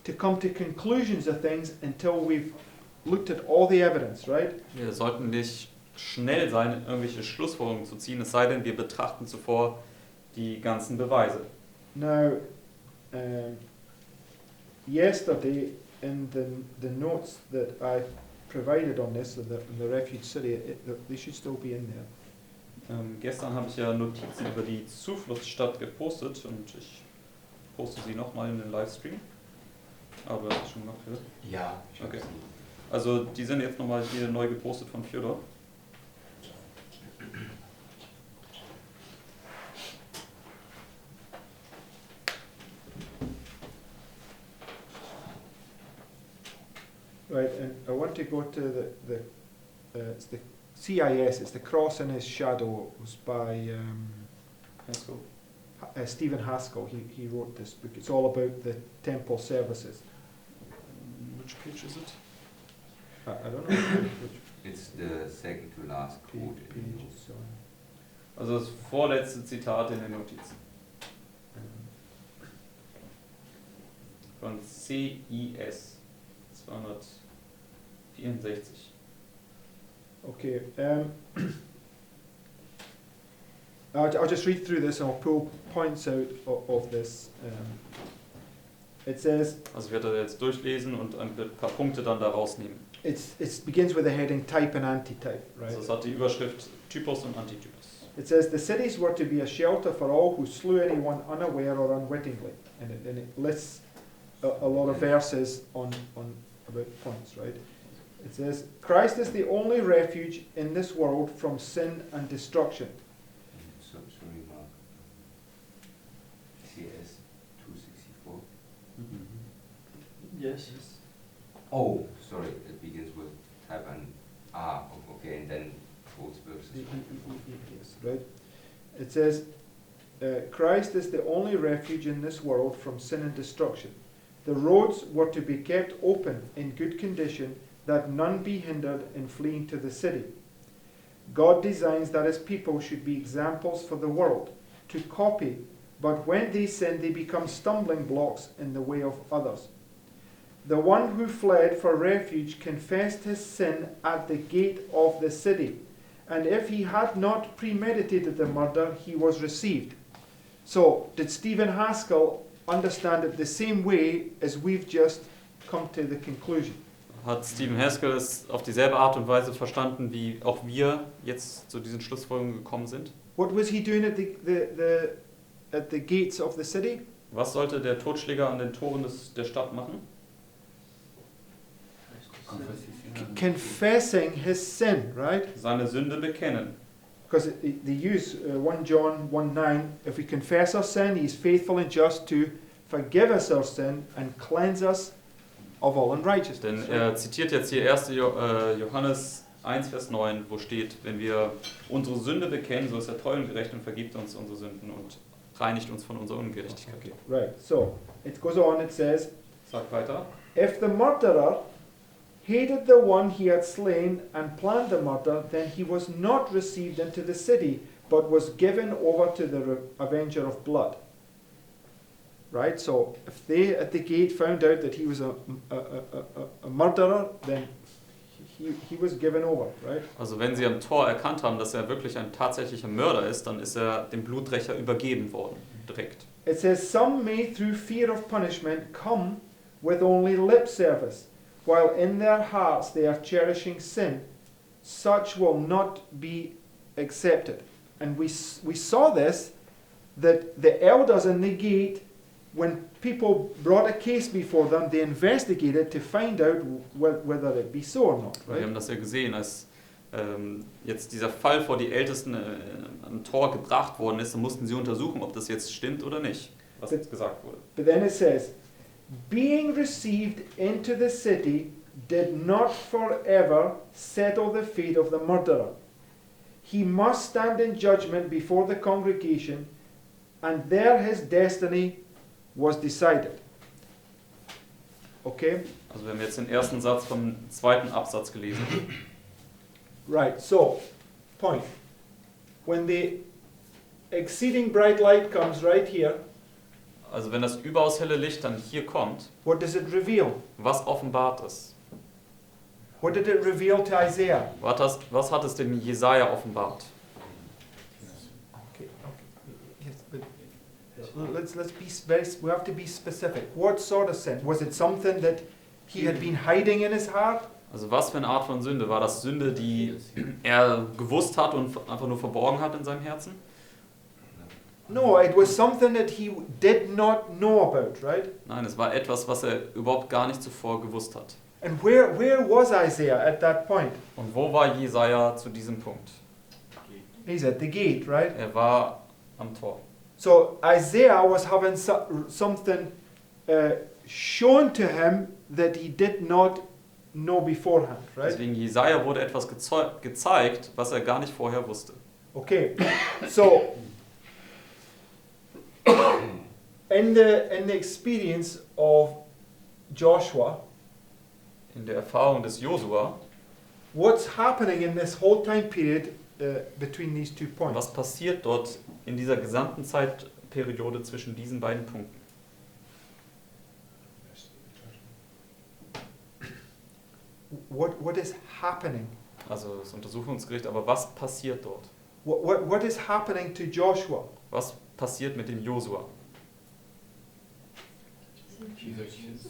to come to conclusions of things until we've looked at all the evidence, right? Wir sollten nicht schnell sein, irgendwelche Schlussfolgerungen zu ziehen, es sei denn, wir betrachten zuvor die ganzen Beweise. Now, yesterday in the notes that I provided on this, in the Refuge City, they should still be in there. Gestern habe ich ja Notizen über die Zufluchtsstadt gepostet und ich poste sie nochmal in den Livestream. Aber das ist schon gemacht, oder? Ja, ich Okay. hab's. Also die sind jetzt nochmal hier neu gepostet von Fjodor. Right, and I want to go to it's the CIS, it's The Cross in His Shadow. It was by Haskell. Stephen Haskell. He wrote this book. It's all about the temple services. Which page is it? I don't know which It's the second to last quote in the page notes. it's on. Also das vorletzte Zitat in den Notizen. Von CIS 264. Okay, I'll just read through this and I'll pull points out of this. It says, Also ich werde jetzt durchlesen und ein paar Punkte dann da rausnehmen. it begins with the heading type and antitype, right? Also es hat die Überschrift Typus und Antitypus. It says the cities were to be a shelter for all who slew anyone unaware or unwittingly, and it lists a lot of verses on about points, right? It says Christ is the only refuge in this world from sin and destruction. So, sorry, Mark. CS 264. Yes. Oh, sorry, it begins with type and okay, and then quotes verses. Yes, right. It says Christ is the only refuge in this world from sin and destruction. The roads were to be kept open in good condition, that none be hindered in fleeing to the city. God designs that his people should be examples for the world, to copy, but when they sin, they become stumbling blocks in the way of others. The one who fled for refuge confessed his sin at the gate of the city, and if he had not premeditated the murder, he was received. So, did Stephen Haskell understand it the same way as we've just come to the conclusion? Hat Stephen Haskell es auf dieselbe Art und Weise verstanden, wie auch wir jetzt zu diesen Schlussfolgerungen gekommen sind? What was he doing at the gates of the city? Was sollte der Totschläger an den Toren der Stadt machen? Confessing his sin, right? Seine Sünde bekennen. Because they use 1 John 1:9. If we confess our sin, he is faithful and just to forgive us our sin and cleanse us of all unrighteousness. Denn er zitiert jetzt hier 1. Johannes 1, Vers 9, wo steht, wenn wir unsere Sünde bekennen, so ist er treu und gerecht und vergibt uns unsere Sünden und reinigt uns von unserer Ungerechtigkeit. Okay, right. So it goes on. It says, Sagt weiter. if the murderer hated the one he had slain and planned the murder, then he was not received into the city, but was given over to the avenger of blood. Right? So if they at the gate found out that he was a murderer, then he he was given over, right? Also wenn sie am Tor erkannt haben, dass er wirklich ein tatsächlicher Mörder ist, dann ist er dem Bluträcher übergeben worden, direkt. It says, some may through fear of punishment come with only lip service, while in their hearts they are cherishing sin. Such will not be accepted. And we saw this, that the elders in the gate, when people brought a case before them, they investigated to find out whether it be so or not. Wir Right? haben das ja gesehen, als jetzt dieser Fall vor die Ältesten am Tor gebracht worden ist, dann mussten sie untersuchen, ob das jetzt stimmt oder nicht, was jetzt gesagt wurde. But then it says, being received into the city did not forever settle the fate of the murderer. He must stand in judgment before the congregation, and there his destiny was decided. Okay? Also wir haben jetzt den ersten Satz vom zweiten Absatz gelesen. Right, so, point. When the exceeding bright light comes right here, Also wenn das überaus helle Licht dann hier kommt, what does it reveal? was offenbart es? What did it reveal to Isaiah? Was hat es dem Jesaja offenbart? Okay, yes, but let's be very. We have to be specific. What sort of sin? Was it something that he had been hiding in his heart? Also was für eine Art von Sünde? War das Sünde, die er gewusst hat und einfach nur verborgen hat in seinem Herzen? No, it was something that he did not know about, right? Nein, es war etwas, was er überhaupt gar nicht zuvor gewusst hat. And where was Isaiah at that point? Und wo war Jesaja zu diesem Punkt? He's at the gate, right? Er war am Tor. So Isaiah was having something shown to him that he did not know beforehand, right? Deswegen Jesaja wurde etwas gezeigt, was er gar nicht vorher wusste. Okay, so in the experience of Joshua, In der Erfahrung des Josua, what's happening in this whole time period between these 2 points? was passiert dort in dieser gesamten Zeitperiode zwischen diesen beiden Punkten? What is happening? Also das Untersuchungsgericht, aber was passiert dort? What is happening to Joshua? Was passiert mit dem Josua?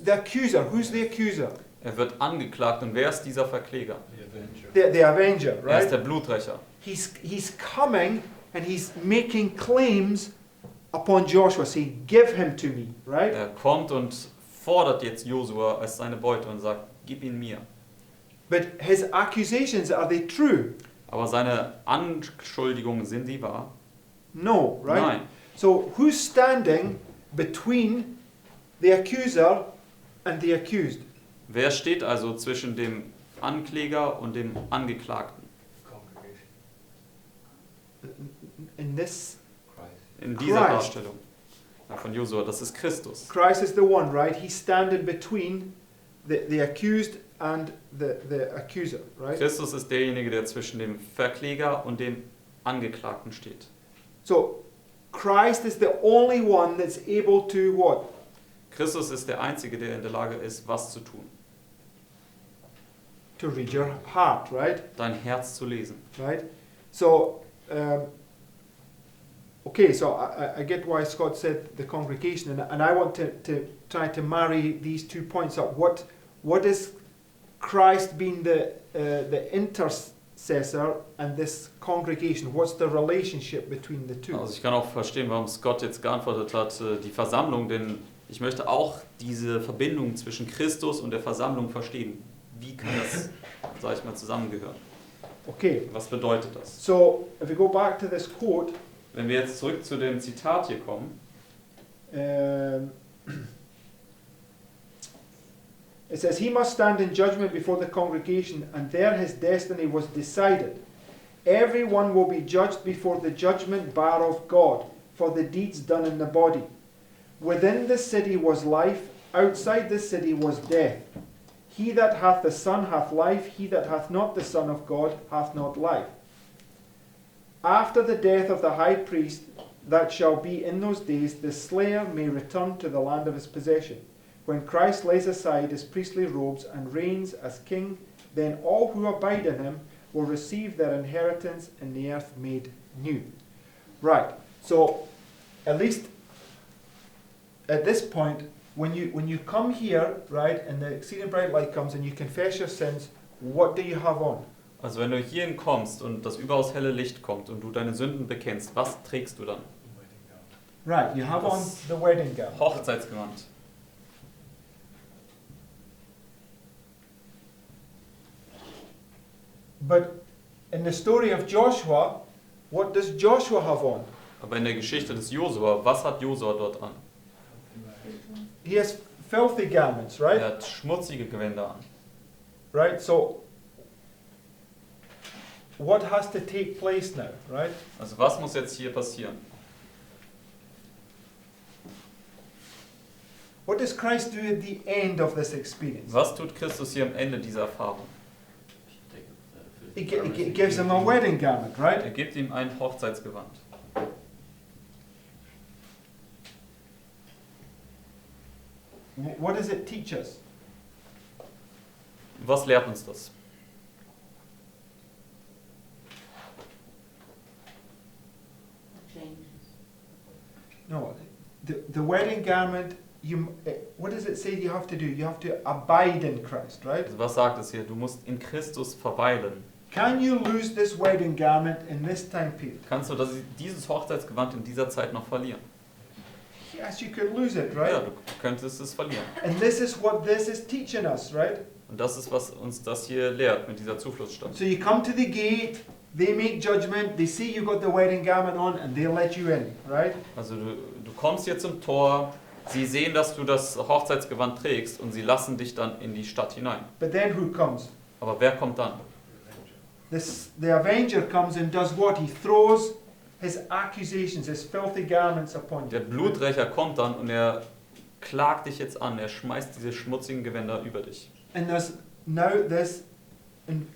The accuser. Who's the accuser? Er wird angeklagt und wer ist dieser Verkläger? The avenger, Er ist right? der Bluträcher. He's coming and he's making claims upon Joshua, saying, "Give him to me," right? Er kommt und fordert jetzt Josua als seine Beute und sagt, gib ihn mir. But his accusations, are they true? Aber seine Anschuldigungen, sind die wahr? No, right? Nein. So who's standing between the accuser and the accused? Wer steht also zwischen dem Ankläger und dem Angeklagten? In this, In dieser Christ. Darstellung von Josua, das ist Christus. Christ is the one, right? He's standing between the accused and the accuser, right? Christus ist derjenige, der zwischen dem Verkläger und dem Angeklagten steht. So Christ is the only one that's able to what? Christus ist der Einzige, der in der Lage ist, was zu tun. To read your heart, right? Dein Herz zu lesen. Right? So, okay, so I get why Scott said the congregation, and I want to try to marry these 2 points up. What is Christ being the intercessor and this congregation? What's the relationship between the two? Also ich kann auch verstehen, warum Scott jetzt geantwortet hat, die Versammlung, denn ich möchte auch diese Verbindung zwischen Christus und der Versammlung verstehen. Wie kann das, sage ich mal, zusammengehören? Okay, Was bedeutet das? so if we go back to this quote, Wenn wir jetzt zurück zu dem Zitat hier kommen, it says, "He must stand in judgment before the congregation, and there his destiny was decided. Everyone will be judged before the judgment bar of God for the deeds done in the body. Within the city was life, outside the city was death. He that hath the Son hath life, he that hath not the Son of God hath not life. After the death of the high priest that shall be in those days, the slayer may return to the land of his possession. When Christ lays aside his priestly robes and reigns as king, then all who abide in him will receive their inheritance in the earth made new. Right, so at least at this point, when you come here, right, and the exceeding bright light comes and you confess your sins, what do you have on? Also wenn du hierhin kommst und das überaus helle Licht kommt und du deine Sünden bekennst, was trägst du dann? Right, you have on Das the wedding gown. Hochzeitsgewand. But in the story of Joshua, what does Joshua have on? Aber in der Geschichte des Josua, was hat Josua dort an? He has filthy garments, right? Er hat schmutzige Gewänder an. Right, so what has to take place now, right? Also was muss jetzt hier passieren? What does Christ do at the end of this experience? Was tut Christus hier am Ende dieser Erfahrung? He gives him a wedding garment, Er right? gibt ihm ein Hochzeitsgewand. What does it teach us? Was lehrt uns das? No, the wedding garment, what does it say you have to do? You have to abide in Christ, right? Also was sagt es hier? Du musst in Christus verweilen. Can you lose this wedding garment in this time period? Kannst du dieses Hochzeitsgewand in dieser Zeit noch verlieren? Yes, you could lose it, Ja, right? du könntest es verlieren. And this is what this is teaching us, right? Und das ist, was uns das hier lehrt mit dieser Zufluchtsstadt. So you come to the gate, they make judgment, they see you got the wedding garment on, and they'll let you in, right? Also du kommst hier zum Tor, sie sehen, dass du das Hochzeitsgewand trägst und sie lassen dich dann in die Stadt hinein. But then who comes? Aber wer kommt dann? The avenger comes and does what? He throws his accusations, his filthy garments upon Der you. Bluträcher kommt dann und er klagt dich jetzt an, er schmeißt diese schmutzigen Gewänder über dich. And there's now this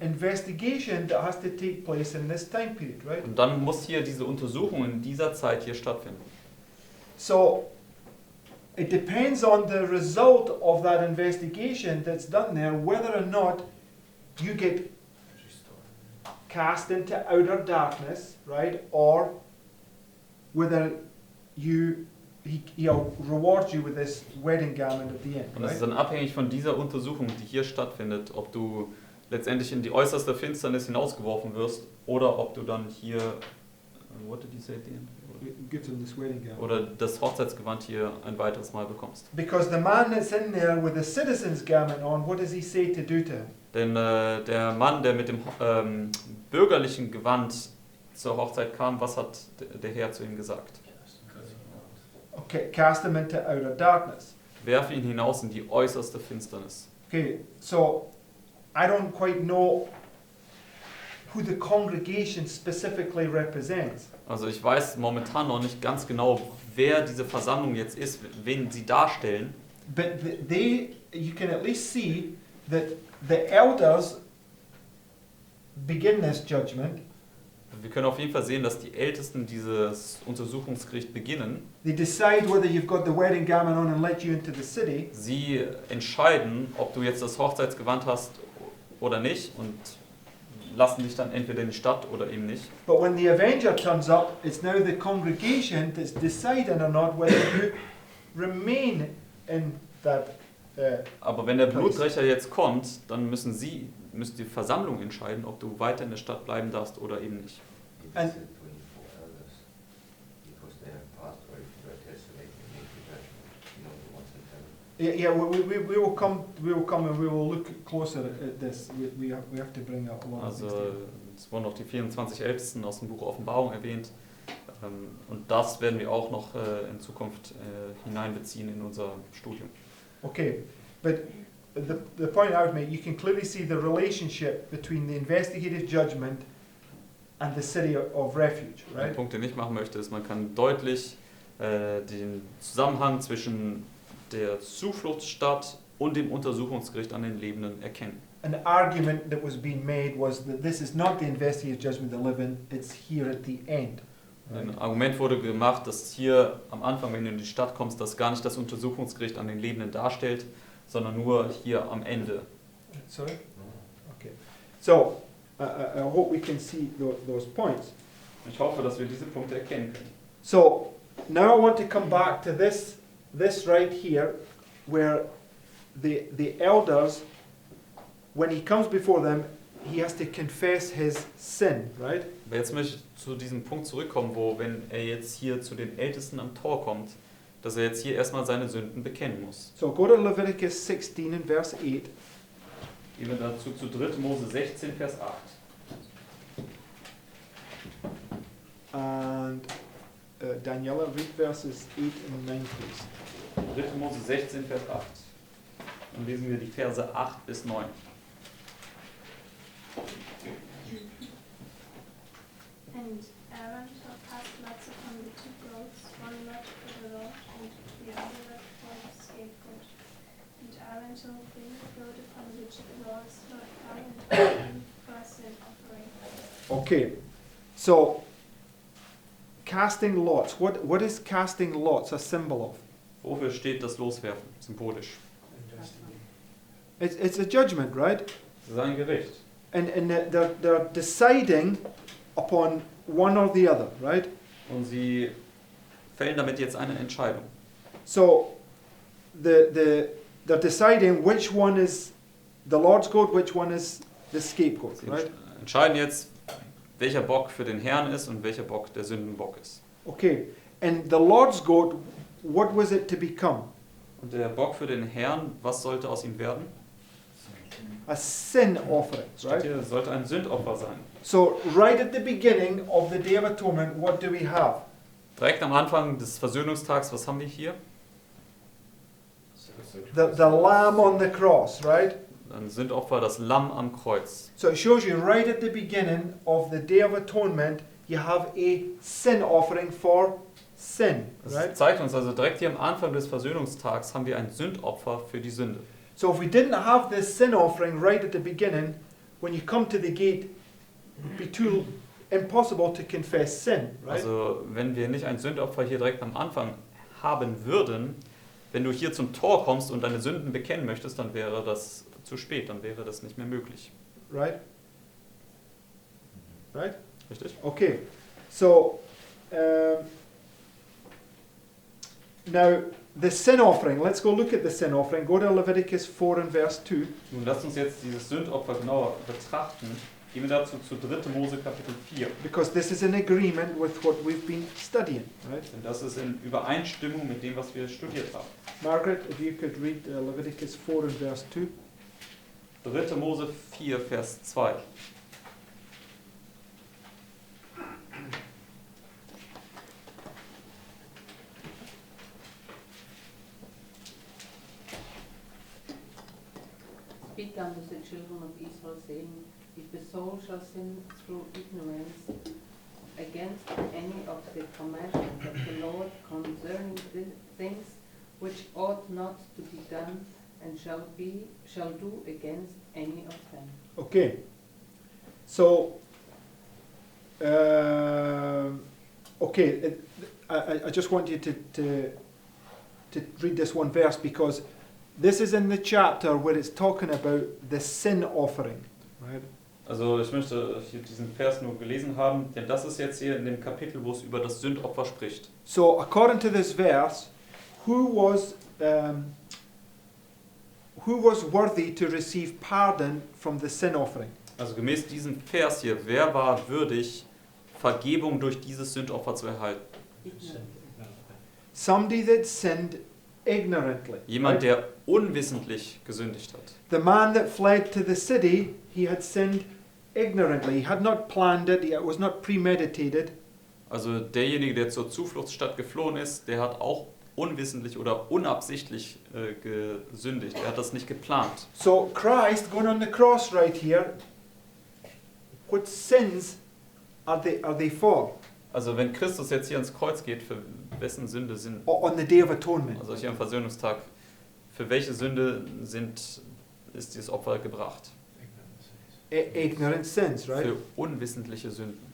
investigation that has to take place in this time period, right? Und dann muss hier diese Untersuchung in dieser Zeit hier stattfinden. So it depends on the result of that investigation that's done there, whether or not you get cast into outer darkness, right? Or whether he'll reward you with this wedding garment at the end, Und es right? ist dann abhängig von dieser Untersuchung, die hier stattfindet, ob du letztendlich in die äußerste Finsternis hinausgeworfen wirst oder ob du dann hier, what did you say at the end? Gives him this wedding garment. Oder das Hochzeitsgewand hier ein weiteres Mal bekommst. Because the man that's in there with the citizen's garment on, what does he say to do to him? Denn der Mann, der mit dem bürgerlichen Gewand zur Hochzeit kam, was hat der Herr zu ihm gesagt? Okay, cast him into outer darkness. Werfe ihn hinaus in die äußerste Finsternis. Okay, so I don't quite know who the congregation specifically represents. Also ich weiß momentan noch nicht ganz genau, wer diese Versammlung jetzt ist, wen sie darstellen. But you can at least see that the elders begin this judgment. Wir können auf jeden Fall sehen, dass die Ältesten dieses Untersuchungsgericht beginnen. They decide whether you've got the wedding garment on and let you into the city. Sie entscheiden, ob du jetzt das Hochzeitsgewand hast oder nicht und lassen dich dann entweder in die Stadt oder eben nicht. But when the avenger turns up, it's now the congregation that's deciding or not whether you remain in that. Aber wenn der Bluträcher jetzt kommt, dann müsst die Versammlung entscheiden, ob du weiter in der Stadt bleiben darfst oder eben nicht. And- It's the 24 elders, because they have passed away from their testimony and made the judgment, you know, the ones in heaven. Yeah, we will come and we will look closer at this. We have to bring up a lot of these Also things. es wurden noch die 24 Ältesten aus dem Buch Offenbarung erwähnt. Und das werden wir auch noch in Zukunft hineinbeziehen in unser Studium. Okay, but the point I would make, you can clearly see the relationship between the investigative judgment and the city of Refuge, Der right? Punkt, den ich machen möchte, ist, man kann deutlich den Zusammenhang zwischen der Zufluchtsstadt und dem Untersuchungsgericht an den Lebenden erkennen. An argument that was being made was that this is not the investigative judgment of the living, it's here at the end. Right? Ein Argument wurde gemacht, dass hier am Anfang, wenn du in die Stadt kommst, das gar nicht das Untersuchungsgericht an den Lebenden darstellt, sondern nur hier am Ende. Sorry? So, I hope we can see those points. Ich hoffe, dass wir diese Punkte erkennen können. So, now I want to come back to this right here, where the elders, when he comes before them, he has to confess his sin, right? Aber jetzt möchte ich zu diesem Punkt zurückkommen, wo, wenn er jetzt hier zu den Ältesten am Tor kommt, dass er jetzt hier erstmal seine Sünden bekennen muss. So go to Leviticus 16 and verse 8. Gehen wir dazu zu 3. Mose 16, Vers 8. And Daniela, read verses 8 and 9, please. 3. Mose 16, Vers 8. Dann lesen wir die Verse 8 bis 9. And Aaron shall cast lots upon the two goats, one lot for the Lord, and the other lot for the scapegoat. And Aaron shall bring the goat upon which the Lord's lot fell, and offer him for a sin offering. Okay, so casting lots. What is casting lots a symbol of? Wofür steht das Loswerfen, symbolisch? It's a judgment, right? Das ist ein Gericht. And they're deciding upon one or the other, right? Und sie fällen damit jetzt eine Entscheidung. So they're deciding which one is the Lord's goat, which one is the scapegoat, Sie right? entscheiden jetzt, welcher Bock für den Herrn ist und welcher Bock der Sündenbock ist. Okay, and the Lord's goat, what was it to become? Und der Bock für den Herrn, was sollte aus ihm werden? A sin offering, Steht right? hier, sollte ein Sündopfer sein. So right at the beginning of the Day of Atonement, what do we have? Direkt am Anfang des Versöhnungstags, was haben wir hier? The lamb on the cross, right? Ein Sündopfer, das Lamm am Kreuz. So it shows you right at the beginning of the Day of Atonement, you have a sin offering for sin, Das right? zeigt uns also direkt hier am Anfang des Versöhnungstags haben wir ein Sündopfer für die Sünde. So if we didn't have this sin offering right at the beginning, when you come to the gate, it'd be too impossible to confess sin, right? Also wenn wir nicht ein Sündopfer hier direkt am Anfang haben würden, wenn du hier zum Tor kommst und deine Sünden bekennen möchtest, dann wäre das zu spät, dann wäre das nicht mehr möglich. Right? Right? Richtig? Okay. So now the sin offering. Let's go look at the sin offering. Go to Leviticus 4 and verse 2. Nun lasst uns jetzt dieses Sündopfer genauer betrachten. Gehen wir dazu zu 3. Mose Kapitel 4. Because this is in agreement with what we've been studying, right? Denn das ist in Übereinstimmung mit dem, was wir studiert haben. Margaret, if you could read Leviticus 4 and verse 2. 3. Mose 4, Vers 2. Speak unto the children of Israel, saying, if the soul shall sin through ignorance against any of the commandments of the Lord concerning the things which ought not to be done, and shall do against any of them. Okay. So, I just want you to read this one verse, because this is in the chapter where it's talking about the sin offering, right? Also ich möchte hier diesen Vers nur gelesen haben, denn das ist jetzt hier in dem Kapitel, wo es über das Sündopfer spricht. So, according to this verse, who was worthy to receive pardon from the sin offering? Also gemäß diesem Vers hier, wer war würdig, Vergebung durch dieses Sündopfer zu erhalten? Somebody that sinned ignorantly. Jemand, right? der unwissentlich gesündigt hat. The man that fled to the city, he had sinned ignorantly. He had not planned it. It was not premeditated. Also derjenige, der zur Zufluchtsstadt geflohen ist, der hat auch unwissentlich oder unabsichtlich gesündigt. Er hat das nicht geplant. So Christ going on the cross right here, what sins are they for? Also wenn Christus jetzt hier ans Kreuz geht, für wessen Sünde sind, On the Day of Atonement. also hier am Versöhnungstag, für welche Sünde ist dieses Opfer gebracht? Ignorant sins, right? Für unwissentliche Sünden.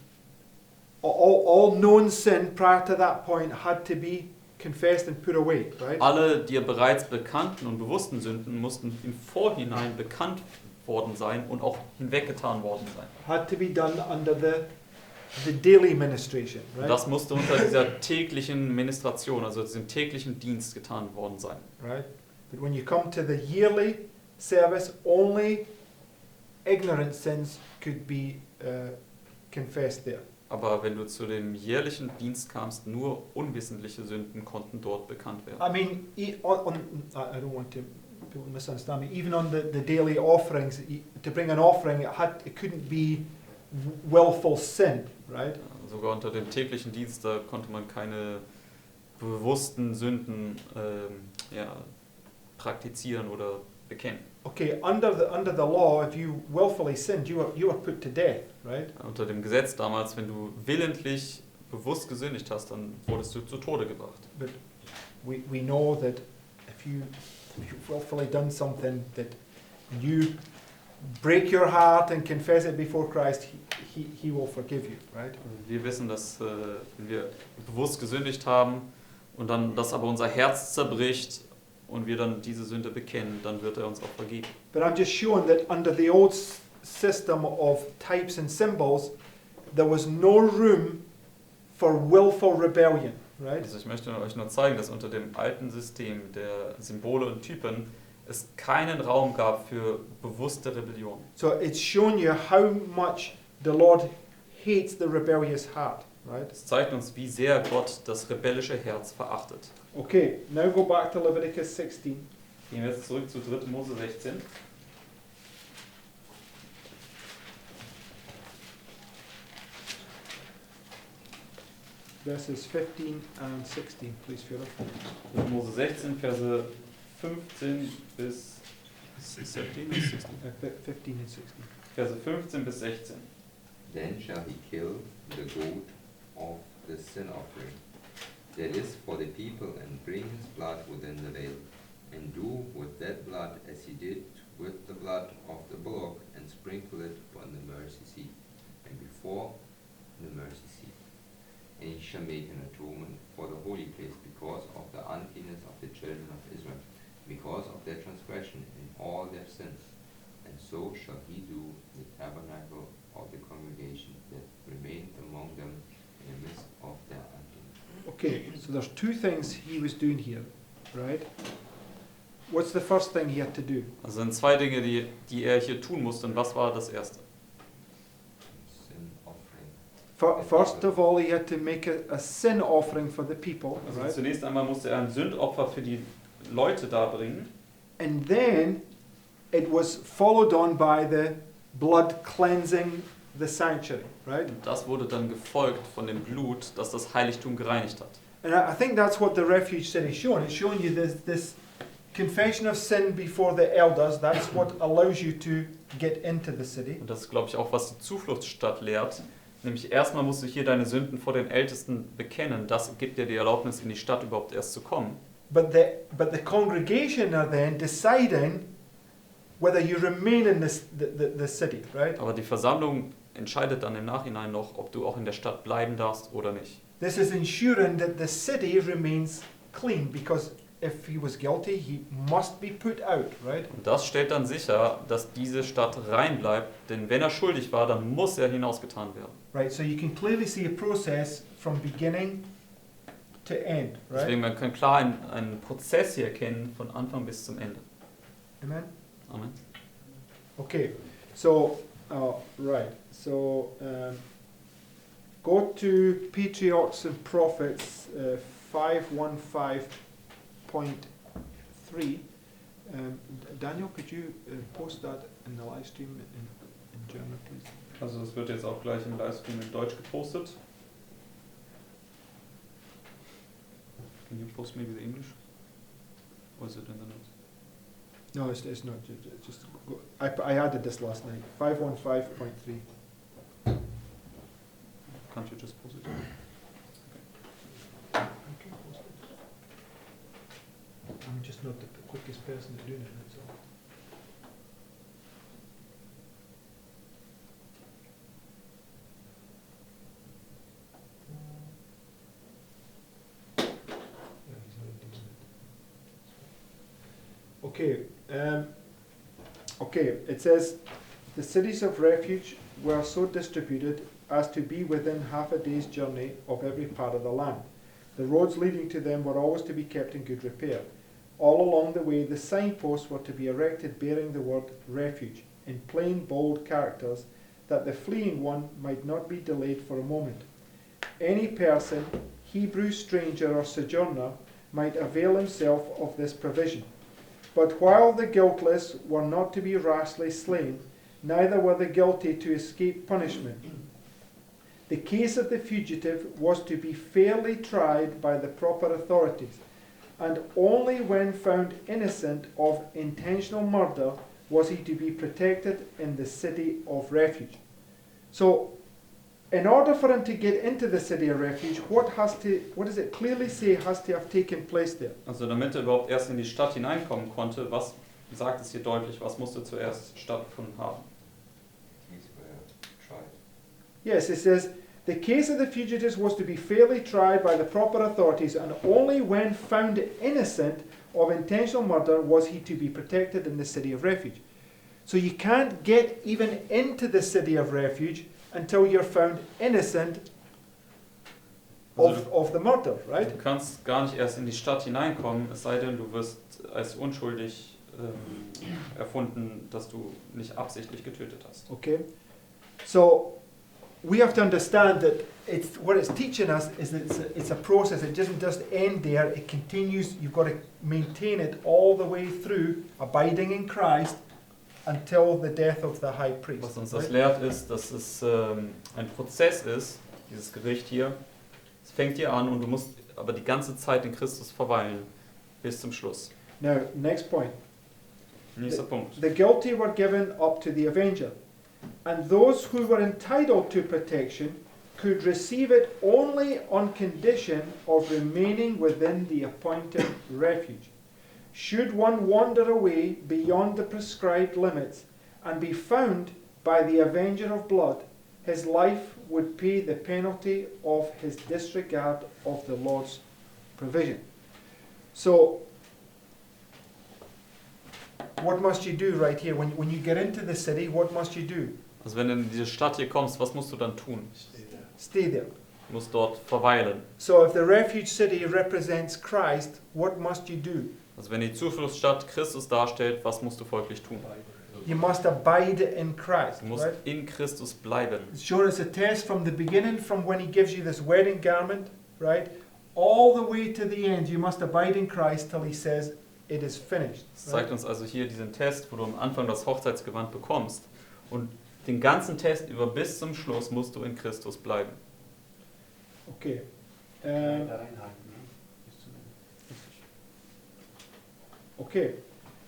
All known sin prior to that point had to be confessed and put away, right? Alle dir bereits bekannten und bewussten Sünden mussten im Vorhinein bekannt worden sein und auch hinweggetan worden sein. Had to be done under the daily ministration, Und right? das musste unter dieser täglichen Ministration, also diesem täglichen Dienst getan worden sein. Right? But when you come to the yearly service, only ignorant sins could be confessed there. Aber wenn du zu dem jährlichen Dienst kamst, nur unwissentliche Sünden konnten dort bekannt werden. I mean, I don't want to people misunderstand me. Even on the daily offerings, to bring an offering, it couldn't be willful sin, right? Sogar unter dem täglichen Dienst, da konnte man keine bewussten Sünden praktizieren oder bekennen. Okay, under the law, if you willfully sinned, you were put to death, right? Unter dem Gesetz damals, wenn du willentlich bewusst gesündigt hast, dann wurdest du zu Tode gebracht. But we know that if you've willfully done something that you break your heart and confess it before Christ, he will forgive you, right? Wir wissen, dass wenn wir bewusst gesündigt haben und dann das aber unser Herz zerbricht und wir dann diese Sünde bekennen, dann wird er uns auch vergeben. But I'm just showing that under the old system of types and symbols, there was no room for willful rebellion, right? Also ich möchte euch nur zeigen, dass unter dem alten System der Symbole und Typen es keinen Raum gab für bewusste Rebellion. So it's showing you how much the Lord hates the rebellious heart, right? Es zeigt uns, wie sehr Gott das rebellische Herz verachtet. Okay, now go back to Leviticus 16. Gehen wir jetzt zurück zu 3. Mose 16. Verses 15 and 16, please, Philip. 3. Mose 16, Verse 15 bis 17 oder 16? 15 and 16. Verse 15 bis 16. Then shall he kill the goat of the sin offering that is for the people, and bring his blood within the veil, and do with that blood as he did with the blood of the bullock, and sprinkle it upon the mercy seat, and before the mercy seat. And he shall make an atonement for the holy place because of the uncleanness of the children of Israel, because of their transgression in all their sins. And so shall he do the tabernacle of the congregation that remained among them in the midst of their uncleanness. Okay, so there's two things he was doing here, right? What's the first thing he had to do? Also sind zwei Dinge, die er hier tun musste. Und was war das erste? Sin offering. First of all, he had to make a sin offering for the people, Also right? zunächst einmal musste er ein Sündopfer für die Leute darbringen. And then it was followed on by the blood cleansing the sanctuary, right? Und das wurde dann gefolgt von dem Blut, das das Heiligtum gereinigt hat. And I think that's what the Refuge city is showing. It's showing you this confession of sin before the elders. That's what allows you to get into the city. Und das ist, glaube ich, auch, was die Zufluchtsstadt lehrt. Nämlich erstmal musst du hier deine Sünden vor den Ältesten bekennen. Das gibt dir die Erlaubnis, in die Stadt überhaupt erst zu kommen. But the congregation are then deciding whether you remain in the city, right? Aber die Versammlung entscheidet dann im Nachhinein noch, ob du auch in der Stadt bleiben darfst oder nicht. This is ensuring that the city remains clean, because if he was guilty, he must be put out, right? Und das stellt dann sicher, dass diese Stadt rein bleibt, denn wenn er schuldig war, dann muss er hinausgetan werden. Right, so you can clearly see a process from beginning to end, right? Deswegen, man kann klar einen Prozess hier erkennen, von Anfang bis zum Ende. Amen? Amen. Okay, so, right, so go to Patriarchs and Prophets 515.3. Daniel, could you post that in the live stream in German, please? Also es wird jetzt auch gleich im Livestream in Deutsch gepostet. Can you post maybe the English? Or is it in the notes? No, it's not. Just go. I added this last night. 515.3. Can't you just post it? I'm just not the quickest person at doing it. That's all. Yeah, he's not doing it. Okay. Okay, it says, the cities of refuge were so distributed as to be within half a day's journey of every part of the land. The roads leading to them were always to be kept in good repair. All along the way, the signposts were to be erected bearing the word refuge in plain, bold characters, that the fleeing one might not be delayed for a moment. Any person, Hebrew, stranger, or sojourner, might avail himself of this provision. But while the guiltless were not to be rashly slain, neither were the guilty to escape punishment. The case of the fugitive was to be fairly tried by the proper authorities, and only when found innocent of intentional murder was he to be protected in the city of refuge. So, in order for him to get into the city of refuge, what does it clearly say has to have taken place there? Also damit er überhaupt erst in die Stadt hineinkommen konnte, was sagt es hier deutlich, was musste zuerst stattgefunden haben? These were tried. Yes, it says, the case of the fugitives was to be fairly tried by the proper authorities, and only when found innocent of intentional murder was he to be protected in the city of refuge. So you can't get even into the city of refuge until you're found innocent of the murder, right? Du kannst gar nicht erst in die Stadt hineinkommen, es sei denn, du wirst als unschuldig erfunden, dass du nicht absichtlich getötet hast. Okay, so we have to understand that what it's teaching us is that it's a process. It doesn't just end there. It continues. You've got to maintain it all the way through, abiding in Christ until the death of the high priest. Was uns das lehrt, ist, dass es ein Prozess ist, dieses Gericht hier. Es fängt hier an und du musst aber die ganze Zeit in Christus verweilen, bis zum Schluss. Now, next point. Nächster Punkt. The guilty were given up to the avenger, and those who were entitled to protection could receive it only on condition of remaining within the appointed refuge. Should one wander away beyond the prescribed limits and be found by the avenger of blood, his life would pay the penalty of his disregard of the Lord's provision. So, what must you do right here? When you get into the city, what must you do? Also wenn du in diese Stadt hier kommst, was musst du dann tun? Stay there. Du musst dort verweilen. So if the refuge city represents Christ, what must you do? Also wenn die Zufluchtsstadt Christus darstellt, was musst du folglich tun? You must abide in Christ. Du musst Right? in Christus bleiben. It's shown us a test from the beginning, from when he gives you this wedding garment, right? All the way to the end, you must abide in Christ till he says it is finished. Es zeigt uns also hier diesen Test, wo du am Anfang das Hochzeitsgewand bekommst. Und den ganzen Test über bis zum Schluss musst du in Christus bleiben. Okay. Da reinhalten, ne? Bis zum Ende. Okay.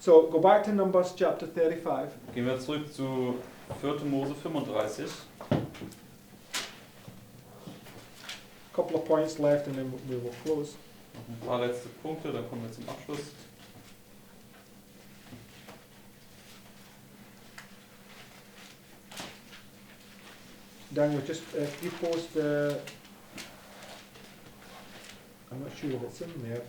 So go back to Numbers chapter 35. Gehen wir zurück zu 4. Mose 35. Couple of points left and then we will close. Noch ein paar letzte Punkte, dann kommen wir zum Abschluss. Daniel, just you post. I'm not sure if it's in there.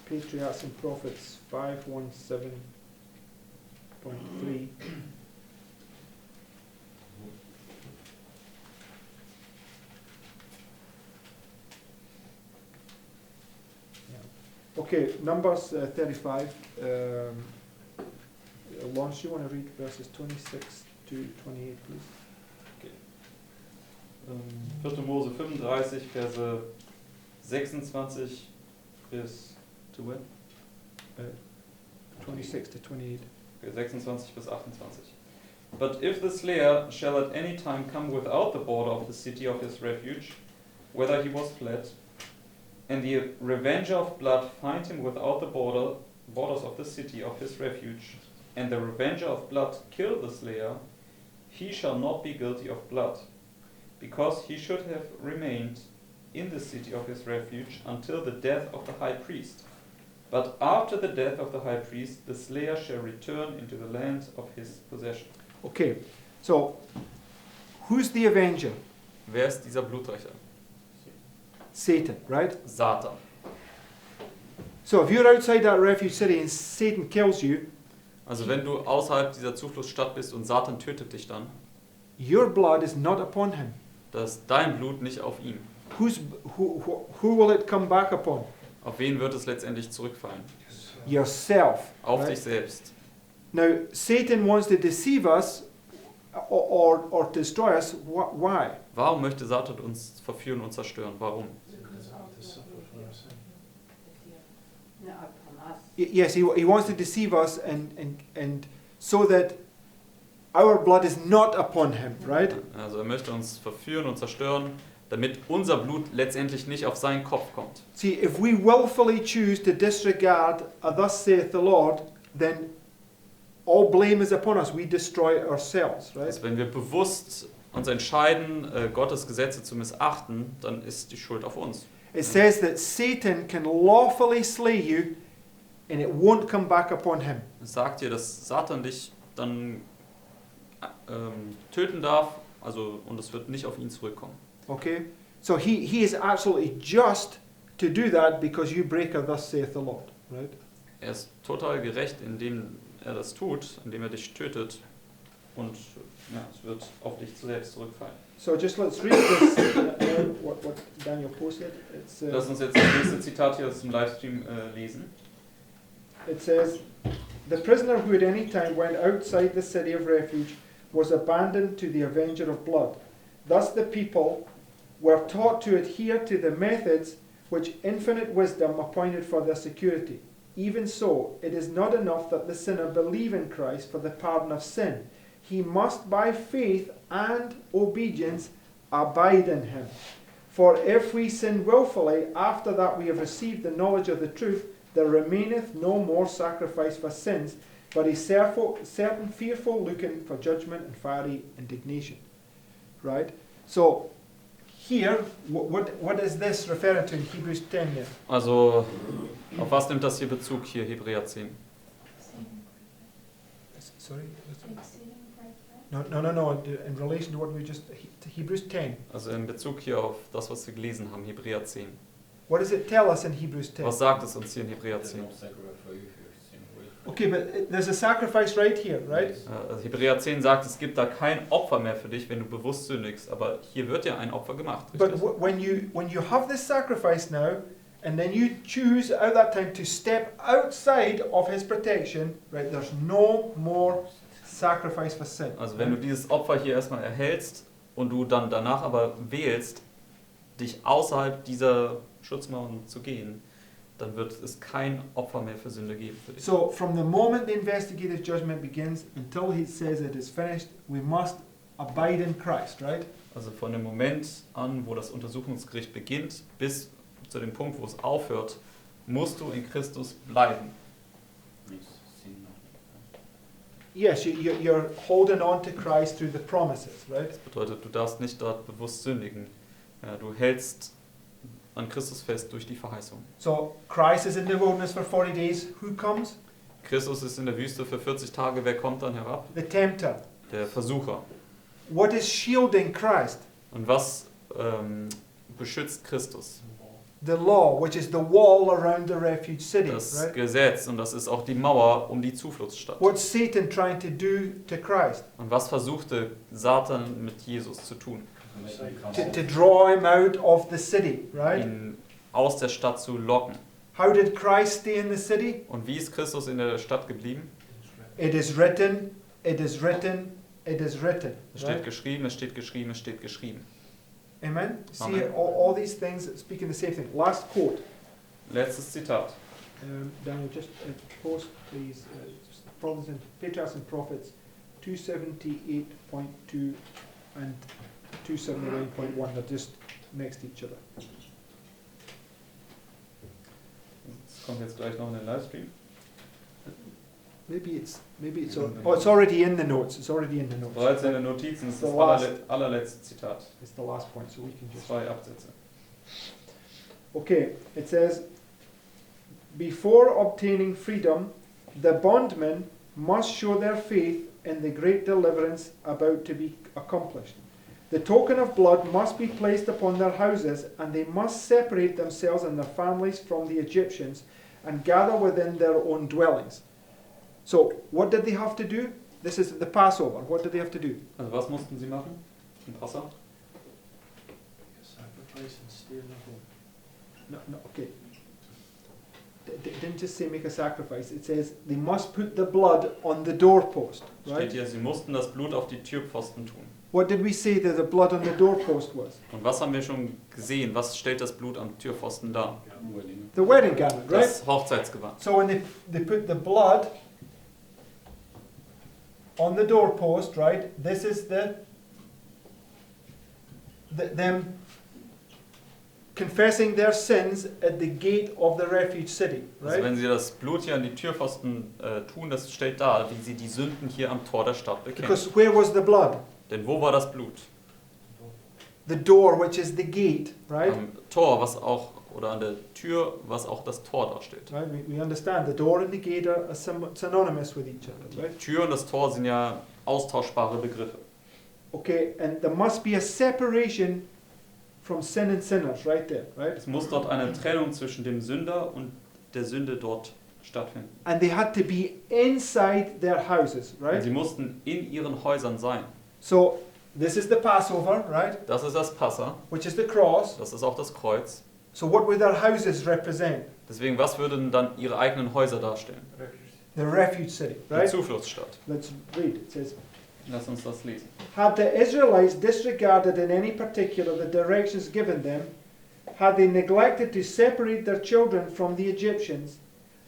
Patriarchs and Prophets 517.3. Okay, Numbers 35. Lawrence, you want to read verses 26 to 28, please? 4. Mose 35, Verse 26 bis to when? 26 to 28. Okay, 26 bis 28. But if the slayer shall at any time come without the border of the city of his refuge, whether he was fled, and the revenger of blood find him without the borders of the city of his refuge, and the revenger of blood kill the slayer, he shall not be guilty of blood, because he should have remained in the city of his refuge until the death of the high priest. But after the death of the high priest, the slayer shall return into the land of his possession. Okay, so who's the avenger? Wer ist dieser Bluträcher? Satan, right? Satan. So if you're outside that refuge city and Satan kills you, Also wenn du außerhalb dieser Zufluchtsstadt bist und Satan tötet dich dann, your blood is not upon him. das ist dein Blut nicht auf ihn. Who will it come back upon? Auf wen wird es letztendlich zurückfallen? Yourself. Auf right? dich selbst. Now, Satan wants to deceive us or destroy us. Why? Warum möchte Satan uns verführen und zerstören? Warum? To suffer for our sin. Ja, upon us. Yes, he wants to deceive us and so that our blood is not upon him, right? Also er möchte uns verführen und zerstören, damit unser Blut letztendlich nicht auf seinen Kopf kommt. See, if we willfully choose to disregard thus saith the Lord, then all blame is upon us. We destroy ourselves, right? Also wenn wir bewusst uns entscheiden, Gottes Gesetze zu missachten, dann ist die Schuld auf uns. It says that Satan can lawfully slay you and it won't come back upon him. Es sagt dir, dass Satan dich dann töten darf, also und es wird nicht auf ihn zurückkommen. Okay? So he is absolutely just to do that because you break a thus saith the Lord, right? Er ist total gerecht, indem er das tut, indem er dich tötet und ja, es wird auf dich selbst zurückfallen. So just let's read this, what Daniel posted. It's, Lass uns jetzt das nächste Zitat hier aus dem Livestream lesen. it says, the prisoner who at any time went outside the city of refuge was abandoned to the avenger of blood. Thus the people were taught to adhere to the methods which infinite wisdom appointed for their security. Even so, it is not enough that the sinner believe in Christ for the pardon of sin. He must by faith and obedience abide in him. For if we sin willfully, after that we have received the knowledge of the truth, there remaineth no more sacrifice for sins, but a certain fearful looking for judgment and fiery indignation. Right? So, here, what is this referring to in Hebrews 10 there? Also, auf was nimmt das hier Bezug, hier Hebräer 10? Sorry? No. In relation to what we just, to Hebrews 10. Also in Bezug hier auf das, was wir gelesen haben, Hebräer 10. What does it tell us in Hebrews 10? Was sagt es uns hier in Hebräer There's 10? no sacrifice for you if you sin willfully. Okay, but there's a sacrifice right here, right? Also Hebräer 10 sagt, es gibt da kein Opfer mehr für dich, wenn du bewusst sündigst. Aber hier wird ja ein Opfer gemacht, But richtig? when you have this sacrifice now, and then you choose at that time to step outside of his protection, right? There's no more sacrifice for sin. Also wenn du dieses Opfer hier erstmal erhältst und du dann danach aber wählst, dich außerhalb dieser Schutzmauern zu gehen, dann wird es kein Opfer mehr für Sünde geben für dich. So from the moment the investigative judgment begins until he says it is finished, we must abide in Christ, right? Also von dem Moment an, wo das Untersuchungsgericht beginnt, bis zu dem Punkt, wo es aufhört, musst du in Christus bleiben. Means sin not. Yes, you're holding on to Christ through the promises, right? Das bedeutet, du darfst nicht dort bewusst sündigen. Ja, du hältst an Christus fest durch die Verheißung. So Christ is in the wilderness for 40 days. Who comes? Christus ist in der Wüste für 40 Tage. Wer kommt dann herab? The tempter. Der Versucher. What is shielding Christ? Und was beschützt Christus? The law, which is the wall around the refuge city, Das right? Gesetz, und das ist auch die Mauer um die Zufluchtsstadt. What's Satan trying to do to Christ? Und was versuchte Satan mit Jesus zu tun? To make him come To out. draw him out of the city, right? Ihn aus der Stadt zu locken. How did Christ stay in the city? Und wie ist Christus in der Stadt geblieben? It is written, it is written, it is written. Es steht Right? geschrieben, es steht geschrieben, es steht geschrieben. Amen? See, Amen. all these things speaking the same thing. Last quote. Letztes Zitat. Daniel, just post, please, just Brothers and Patriarchs and Prophets 278.2 and 279.1. They're just next to each other. Das kommt jetzt gleich noch in den Livestream. Maybe it's oh, it's already in the notes. It's already in the notes. Bereits in den Notizen ist das The last- allerletzte Zitat. It's the last point, so we can just. 2 Absätze. Okay, it says, before obtaining freedom, the bondmen must show their faith in the great deliverance about to be accomplished. The token of blood must be placed upon their houses, and they must separate themselves and their families from the Egyptians, and gather within their own dwellings. So, what did they have to do? This is the Passover. What did they have to do? Also was mussten sie machen? Im Passa? Sacrifice and stay in the home. No, okay. It didn't just say make a sacrifice. It says they must put the blood on the doorpost. Steht Right? hier, sie mussten das Blut auf die Türpfosten tun. What did we say that the blood on the doorpost was? Und was haben wir schon gesehen? Was stellt das Blut am Türpfosten dar? Wedding. The wedding garment, right? Das Hochzeitsgewand. So when they put the blood on the doorpost, right? This is them confessing their sins at the gate of the refuge city, Also right? wenn sie das Blut hier an die Türpfosten tun, das stellt dar, wie sie die Sünden hier am Tor der Stadt bekennen. Because where was the blood? Denn wo war das Blut? The door, which is the gate, right? Am Tor, was auch, oder an der Tür, was auch das Tor darstellt. Right? We understand the door and the gate are synonymous with each other, Die right? Tür und das Tor sind ja austauschbare Begriffe. Okay, and there must be a separation from sin and sinners, right there, right? Es muss dort eine Trennung zwischen dem Sünder und der Sünde dort stattfinden. And they had to be inside their houses, Und right? sie mussten in ihren Häusern sein. So this is the Passover, right? Das ist das Passa, Which is the cross. das ist auch das Kreuz. So what would their houses represent? Deswegen, was würden dann ihre eigenen Häuser darstellen? The refuge city, Die right? Zufluchtsstadt. Let's read. It says, Lass uns das lesen. had the Israelites disregarded in any particular the directions given them, had they neglected to separate their children from the Egyptians,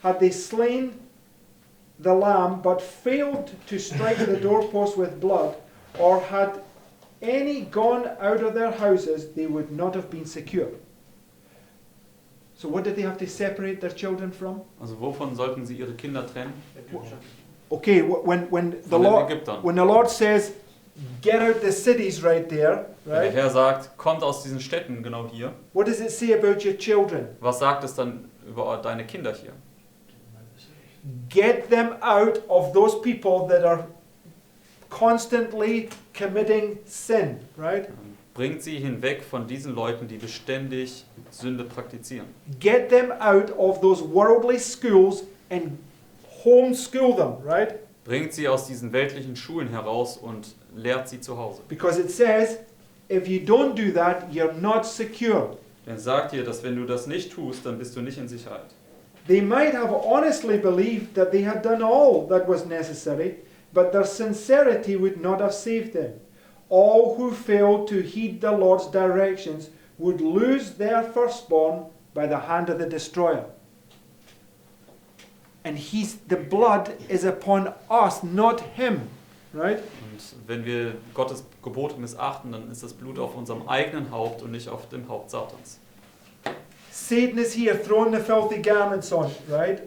had they slain the lamb but failed to strike the doorpost with blood, or had any gone out of their houses, they would not have been secure. So what did they have to separate their children from? Also wovon sollten sie ihre Kinder trennen? Okay, when the Von den Lord Ägyptern. when the Lord says, get out the cities right there, Wenn der right? Herr sagt, kommt aus diesen Städten genau hier, What does it say about your children? was sagt es dann über deine Kinder hier? Get them out of those people that are constantly committing sin, right? Bringt sie hinweg von diesen Leuten, die beständig Sünde praktizieren. Get them out of those worldly schools and homeschool them, right? Bringt sie aus diesen weltlichen Schulen heraus und lehrt sie zu Hause. Because it says, if you don't do that, you're not secure. Denn sagt ihr, dass wenn du das nicht tust, dann bist du nicht in Sicherheit. They might have honestly believed that they had done all that was necessary, but their sincerity would not have saved them. All who failed to heed the Lord's directions would lose their firstborn by the hand of the destroyer. And the blood is upon us, not him, right? Und wenn wir Gottes Gebote missachten, dann ist das Blut auf unserem eigenen Haupt und nicht auf dem Haupt Satans. Satan is here throwing the filthy garments on, right?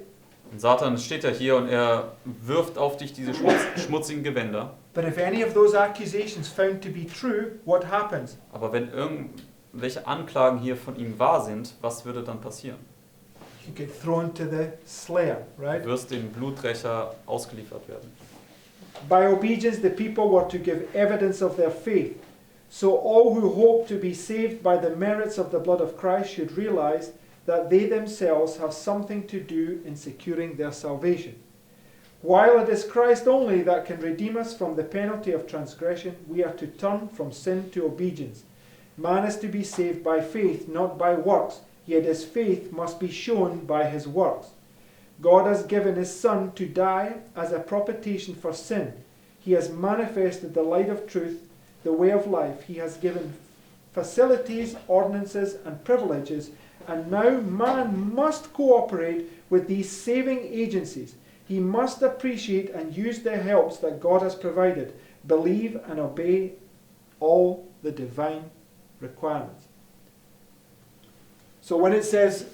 Und Satan steht ja hier und er wirft auf dich diese schmutzigen Gewänder. But if any of those accusations found to be true, what happens? Aber wenn irgendwelche Anklagen hier von ihm wahr sind, was würde dann passieren? You get thrown to the slayer, Du right? wirst dem Bluträcher ausgeliefert werden. By obedience, the people were to give evidence of their faith. So all who hope to be saved by the merits of the blood of Christ should realize that they themselves have something to do in securing their salvation. While it is Christ only that can redeem us from the penalty of transgression, we are to turn from sin to obedience. Man is to be saved by faith, not by works, yet his faith must be shown by his works. God has given his Son to die as a propitiation for sin. He has manifested the light of truth, the way of life. He has given facilities, ordinances, and privileges, and now man must cooperate with these saving agencies. He must appreciate and use the helps that God has provided, believe and obey all the divine requirements. So when it says,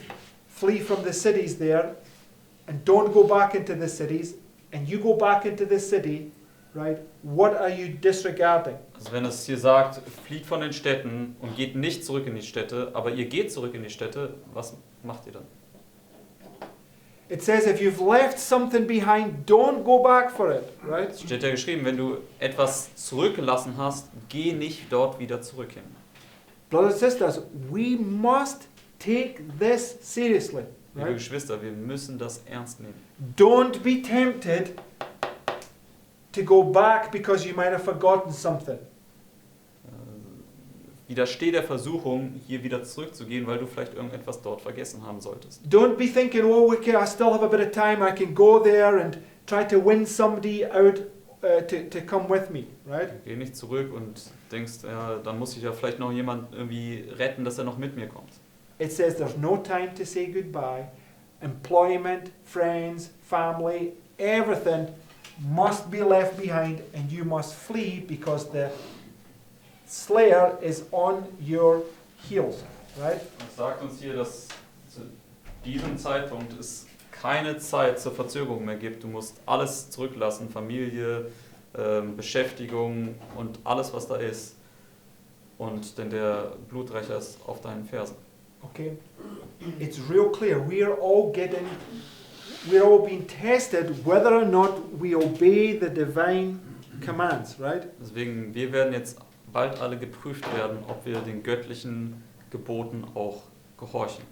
flee from the cities there, and don't go back into the cities, and you go back into the city, right, what are you disregarding? Also wenn es hier sagt, flieht von den Städten und geht nicht zurück in die Städte, aber ihr geht zurück in die Städte, was macht ihr dann? It says if you've left something behind, don't go back for it, right? Es steht ja geschrieben, wenn du etwas zurückgelassen hast, geh nicht dort wieder zurück hin. Brothers and sisters, we must take this seriously. Liebe Right? Geschwister, wir müssen das ernst nehmen. Don't be tempted to go back because you might have forgotten something. Widersteh der Versuchung, hier wieder zurückzugehen, weil du vielleicht irgendetwas dort vergessen haben solltest. Don't be thinking, oh, okay, I still have a bit of time, I can go there and try to win somebody out to come with me, right? Geh nicht zurück und denkst, ja, dann muss ich ja vielleicht noch jemand irgendwie retten, dass er noch mit mir kommt. It says there's no time to say goodbye. Employment, friends, family, everything must be left behind and you must flee because the slayer is on your heels, right? Es sagt uns hier, dass zu diesem Zeitpunkt es keine Zeit zur Verzögerung mehr gibt. Du musst alles zurücklassen, Familie, Beschäftigung und alles, was da ist. Und denn der Bluträcher ist auf deinen Fersen. Okay? It's real clear. We're all being tested whether or not we obey the divine commands, right? Deswegen, wir werden jetzt bald alle geprüft werden, ob wir den göttlichen Geboten auch gehorchen.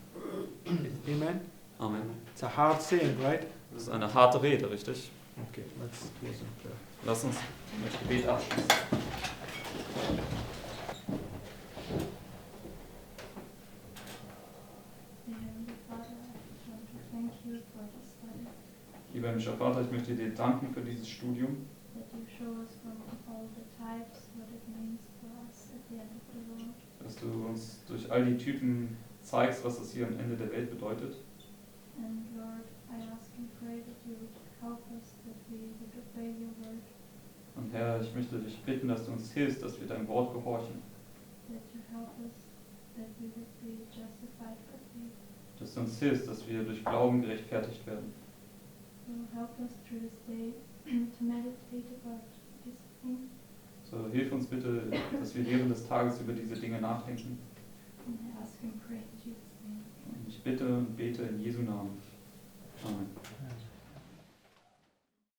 Amen? Amen. It's a hard saying, right? Das ist eine harte Rede, richtig? Okay, let's close in prayer. Lass uns mit Gebet abschließen. Dear Heavenly Father, I want to thank you for this study, Lieber himmlischer Vater, ich möchte dir danken für dieses Studium, that you show us from all the types what it means for us at the end of the world. dass du uns durch all die Typen zeigst, was es hier am Ende der Welt bedeutet. And Lord, I ask and pray that you would help us, that we would obey your word, Und Herr, ich möchte dich bitten, dass du uns hilfst, dass wir dein Wort gehorchen. that you help us, that we would be justified by faith. Dass du uns hilfst, dass wir durch Glauben gerechtfertigt werden. So help us through this day to meditate about these things, So hilf uns bitte, dass wir während des Tages über diese Dinge nachdenken. and I ask and pray in Jesus' name. Und ich bitte und bete in Jesu Namen. Amen. Amen.